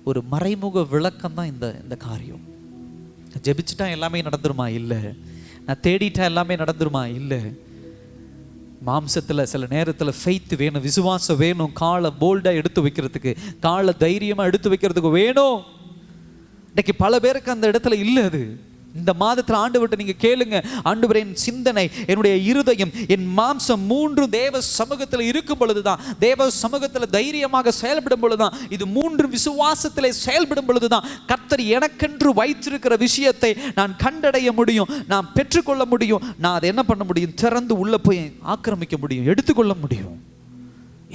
ஒரு மறைமுக விளக்கம் தான் இந்த காரியம். ஜெபிச்சுட்டா எல்லாமே நடந்துருமா? இல்லை. நான் தேடிட்டா எல்லாமே நடந்துருமா? இல்லை. மாம்சத்தில் சில நேரத்தில் ஃபெய்த் வேணும், விசுவாசம் வேணும், காலை போல்டாக எடுத்து வைக்கிறதுக்கு, காலை தைரியமாக எடுத்து வைக்கிறதுக்கு வேணும். இன்னைக்கு பல பேருக்கு அந்த இடத்துல இல்லை. அது இந்த மாதத்தில் ஆண்டவர்கிட்ட நீங்க கேளுங்க, ஆண்டவரே என் சிந்தனை, என்னுடைய இருதயம், என் மாம்சம் மூன்றும் தேவ சமூகத்தில் இருக்கும் பொழுதுதான், தேவ சமூகத்தில் தைரியமாக செயல்படும் பொழுதுதான், இது மூன்று விசுவாசத்திலே செயல்படும் பொழுதுதான் கர்த்தர் எனக்கென்று வைத்திருக்கிற விஷயத்தை நான் கண்டடைய முடியும், நான் பெற்றுக்கொள்ள முடியும், நான் அதை என்ன பண்ண முடியும், திறந்து உள்ள போய் ஆக்கிரமிக்க முடியும், எடுத்துக்கொள்ள முடியும்.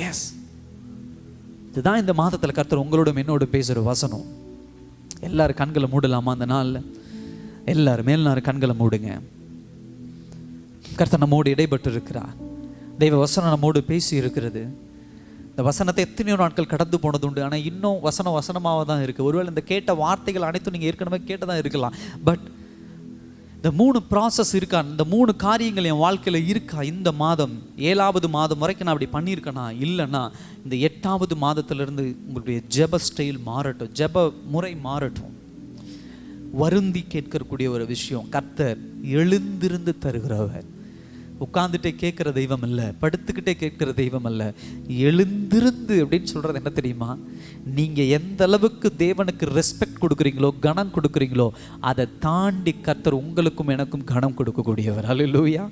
எஸ், இதுதான் இந்த மாதத்தில் கர்த்தர் உங்களோட என்னோட பேசுகிற வசனம். எல்லாரும் கண்களை மூடலாமா அந்த நாளில்? எல்லாரும் கண்களை மூடுங்க. கர்த்தர் நம்மோடு இடைப்பட்டு இருக்கிறார். தெய்வ வசனம் நம்மோடு பேசி இருக்கிறது. இந்த வசனத்தை எத்தனையோ நாட்கள் கடந்து போனது உண்டு. ஆனால் இன்னும் வசனமாக தான் இருக்குது. ஒருவேளை இந்த கேட்ட வார்த்தைகள் அனைத்தும் நீங்கள் ஏற்கனவே கேட்டதான் இருக்கலாம். பட் இந்த 3 ப்ராசஸ் இருக்கா, இந்த 3 காரியங்கள் என் வாழ்க்கையில் இருக்கா? இந்த மாதம் 7வது மாதம் வரைக்கும் நான் அப்படி பண்ணியிருக்கேனா? இல்லைன்னா இந்த 8வது மாதத்திலிருந்து உங்களுடைய ஜெப ஸ்டைல் மாறட்டும், ஜெப முறை மாறட்டும். வருந்தி கேட்கக்கூடிய ஒரு விஷயம், கர்த்தர் எழுந்திருந்து தருகிறவர். உட்கார்ந்துட்டே கேட்குற தெய்வம் இல்லை, படுத்துக்கிட்டே கேட்குற தெய்வம் அல்ல. எழுந்திருந்து அப்படின்னு சொல்கிறது என்ன தெரியுமா? நீங்கள் எந்த அளவுக்கு தேவனுக்கு ரெஸ்பெக்ட் கொடுக்குறீங்களோ, கனம் கொடுக்குறீங்களோ, அதை தாண்டி கர்த்தர் உங்களுக்கும் எனக்கும் கனம் கொடுக்கக்கூடியவர். அல்லேலூயா.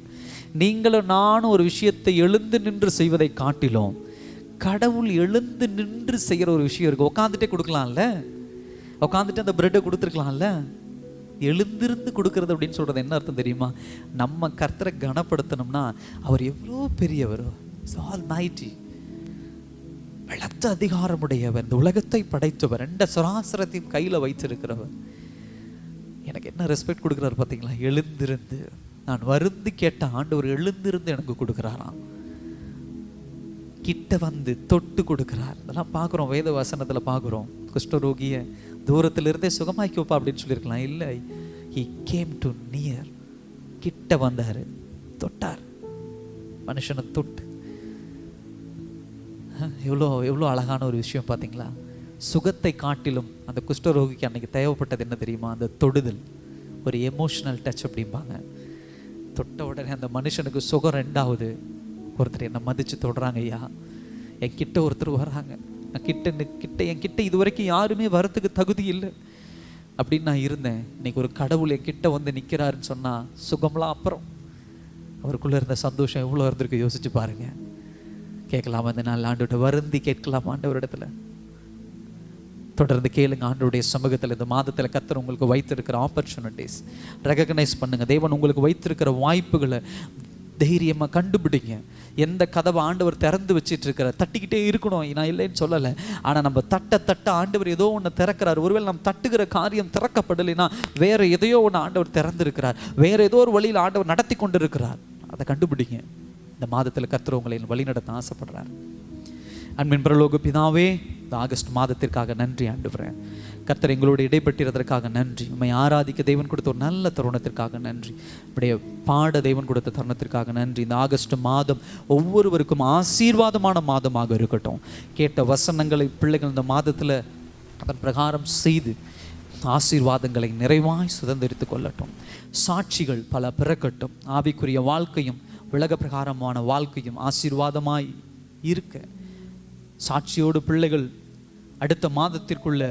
நீங்களும் நானும் ஒரு விஷயத்தை எழுந்து நின்று செய்வதை காட்டிலும் கடவுள் எழுந்து நின்று செய்கிற ஒரு விஷயம் இருக்குது. உட்காந்துட்டே கொடுக்கலாம்ல, உட்காந்துட்டு அந்த பிரெட்டை கொடுத்துருக்கலாம்ல. எழுந்திருந்து கொடுக்கறது அப்படின்னு சொல்கிறது என்ன அர்த்தம் தெரியுமா? நம்ம கர்த்தரை கனப்படுத்தணும்னா அவர் எவ்வளோ பெரியவர், ஆல் மைட்டி, பலத்த அதிகாரமுடையவர், இந்த உலகத்தை படைத்தவர், 2 சராசரத்தையும் கையில் வைத்திருக்கிறவர். எனக்கு என்ன ரெஸ்பெக்ட் கொடுக்குறாரு பார்த்தீங்களா? எழுந்திருந்து. நான் வருந்தி கேட்ட ஆண்டவர் எழுந்திருந்து எனக்கு கொடுக்குறாராம். கிட்ட வந்து தொட்டு கொடுக்குறார். இதெல்லாம் பார்க்குறோம், வேத வசனத்தில் பார்க்குறோம். குஷ்டரோகியை தூரத்திலிருந்தே சுகமாக்கி வைப்பா அப்படின்னு சொல்லியிருக்கலாம். இல்லை, he came to near, கிட்ட வந்தார், தொட்டார், மனுஷனை தொட்டு. எவ்வளோ எவ்வளோ அழகான ஒரு விஷயம் பார்த்தீங்களா? சுகத்தை காட்டிலும் அந்த குஷ்டரோகிக்கு அன்னைக்கு தேவைப்பட்டது என்ன தெரியுமா? அந்த தொடுதல், ஒரு எமோஷனல் டச் அப்படிம்பாங்க. தொட்ட உடனே அந்த மனுஷனுக்கு சுகம் 2வது. ஒருத்தர் என்னை மதித்து தொடுறாங்க ஐயா, என்கிட்ட ஒருத்தர் வராங்க, நான் கிட்ட என்கிட்ட இது வரைக்கும் யாருமே வரத்துக்கு தகுதி இல்லை அப்படின்னு நான் இருந்தேன். இன்னைக்கு ஒரு கடவுள் என்கிட்ட வந்து நிற்கிறாருன்னு சொன்னால் சுகம்லாம் அப்புறம். அவருக்குள்ளே இருந்த சந்தோஷம் எவ்வளோ இருந்திருக்கு யோசிச்சு பாருங்க. கேட்கலாமா இந்த நாள் ஆண்டவர்கிட்ட வருந்தி கேட்கலாமா? ஆண்டவரிடத்துல தொடர்ந்து கேளுங்க. ஆண்டவருடைய சமூகத்தில் இந்த மாதத்தில் கர்த்தர் உங்களுக்கு வைத்திருக்கிற ஆப்பர்ச்சுனிட்டிஸ் ரெகக்னைஸ் பண்ணுங்க. தேவன் உங்களுக்கு வைத்திருக்கிற வாய்ப்புகளை தைரியமாக கண்டுபிடிங்க. எந்த கதவை ஆண்டவர் திறந்து வச்சிட்டு இருக்கிற, தட்டிக்கிட்டே இருக்கணும், நான் இல்லைன்னு சொல்லலை. ஆனால் நம்ம தட்ட ஆண்டவர் ஏதோ ஒன்று திறக்கிறார். ஒருவேளை நம்ம தட்டுகிற காரியம் திறக்கப்படலைன்னா வேற எதையோ ஒன்று ஆண்டவர் திறந்திருக்கிறார், வேற ஏதோ ஒரு வழியில் ஆண்டவர் நடத்தி கொண்டு இருக்கிறார். அதை கண்டுபிடிங்க. இந்த மாதத்தில் கர்த்தர் உங்களை வழி நடத்த ஆசைப்படுறார். அன்பின் பரலோக பிதாவே, இந்த ஆகஸ்ட் மாதத்திற்காக நன்றி ஆண்டவரே. கர்த்தர் எங்களோடு இடைப்பட்டிருந்ததற்காக நன்றி. உம்மை ஆராதிக்க தேவன் கொடுத்த ஒரு நல்ல தருணத்திற்காக நன்றி. இப்படியே பாட தேவன் கொடுத்த தருணத்திற்காக நன்றி. இந்த ஆகஸ்ட் மாதம் ஒவ்வொருவருக்கும் ஆசீர்வாதமான மாதமாக இருக்கட்டும். கேட்ட வசனங்களை பிள்ளைகள் இந்த மாதத்தில் அதன் பிரகாரம் செய்து ஆசீர்வாதங்களை நிறைவாய் சுதந்திரித்து கொள்ளட்டும். சாட்சிகள் பல பிறக்கட்டும். ஆவிக்குரிய வாழ்க்கையும் உலக பிரகாரமான வாழ்க்கையும் ஆசீர்வாதமாய் இருக்க சாட்சியோடு பிள்ளைகள் அடுத்த மாதத்திற்குள்ள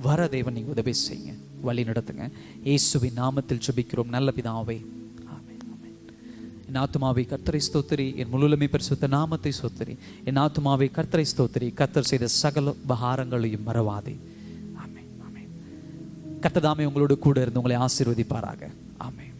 வர தேவன் நீங்கள் உதவி செய்யுங்க, வழி நடத்துங்க. இயேசுவின் நாமத்தில் ஜெபிக்கிறோம் நல்ல பிதாவே, ஆமென், ஆமென். என் ஆத்துமாவை கர்த்தரை ஸ்தோத்திரி, என் முழுமை பரிசுத்த நாமத்தை ஸ்தோத்திரி. என் ஆத்துமாவை கர்த்தரை ஸ்தோத்திரி, கர்த்தர் செய்த சகல உபகாரங்களையும் மறவாதே. ஆமென், ஆமென். கர்த்தர் தாமே உங்களோடு கூட இருந்து உங்களை ஆசீர்வதிப்பாராக. ஆமென்.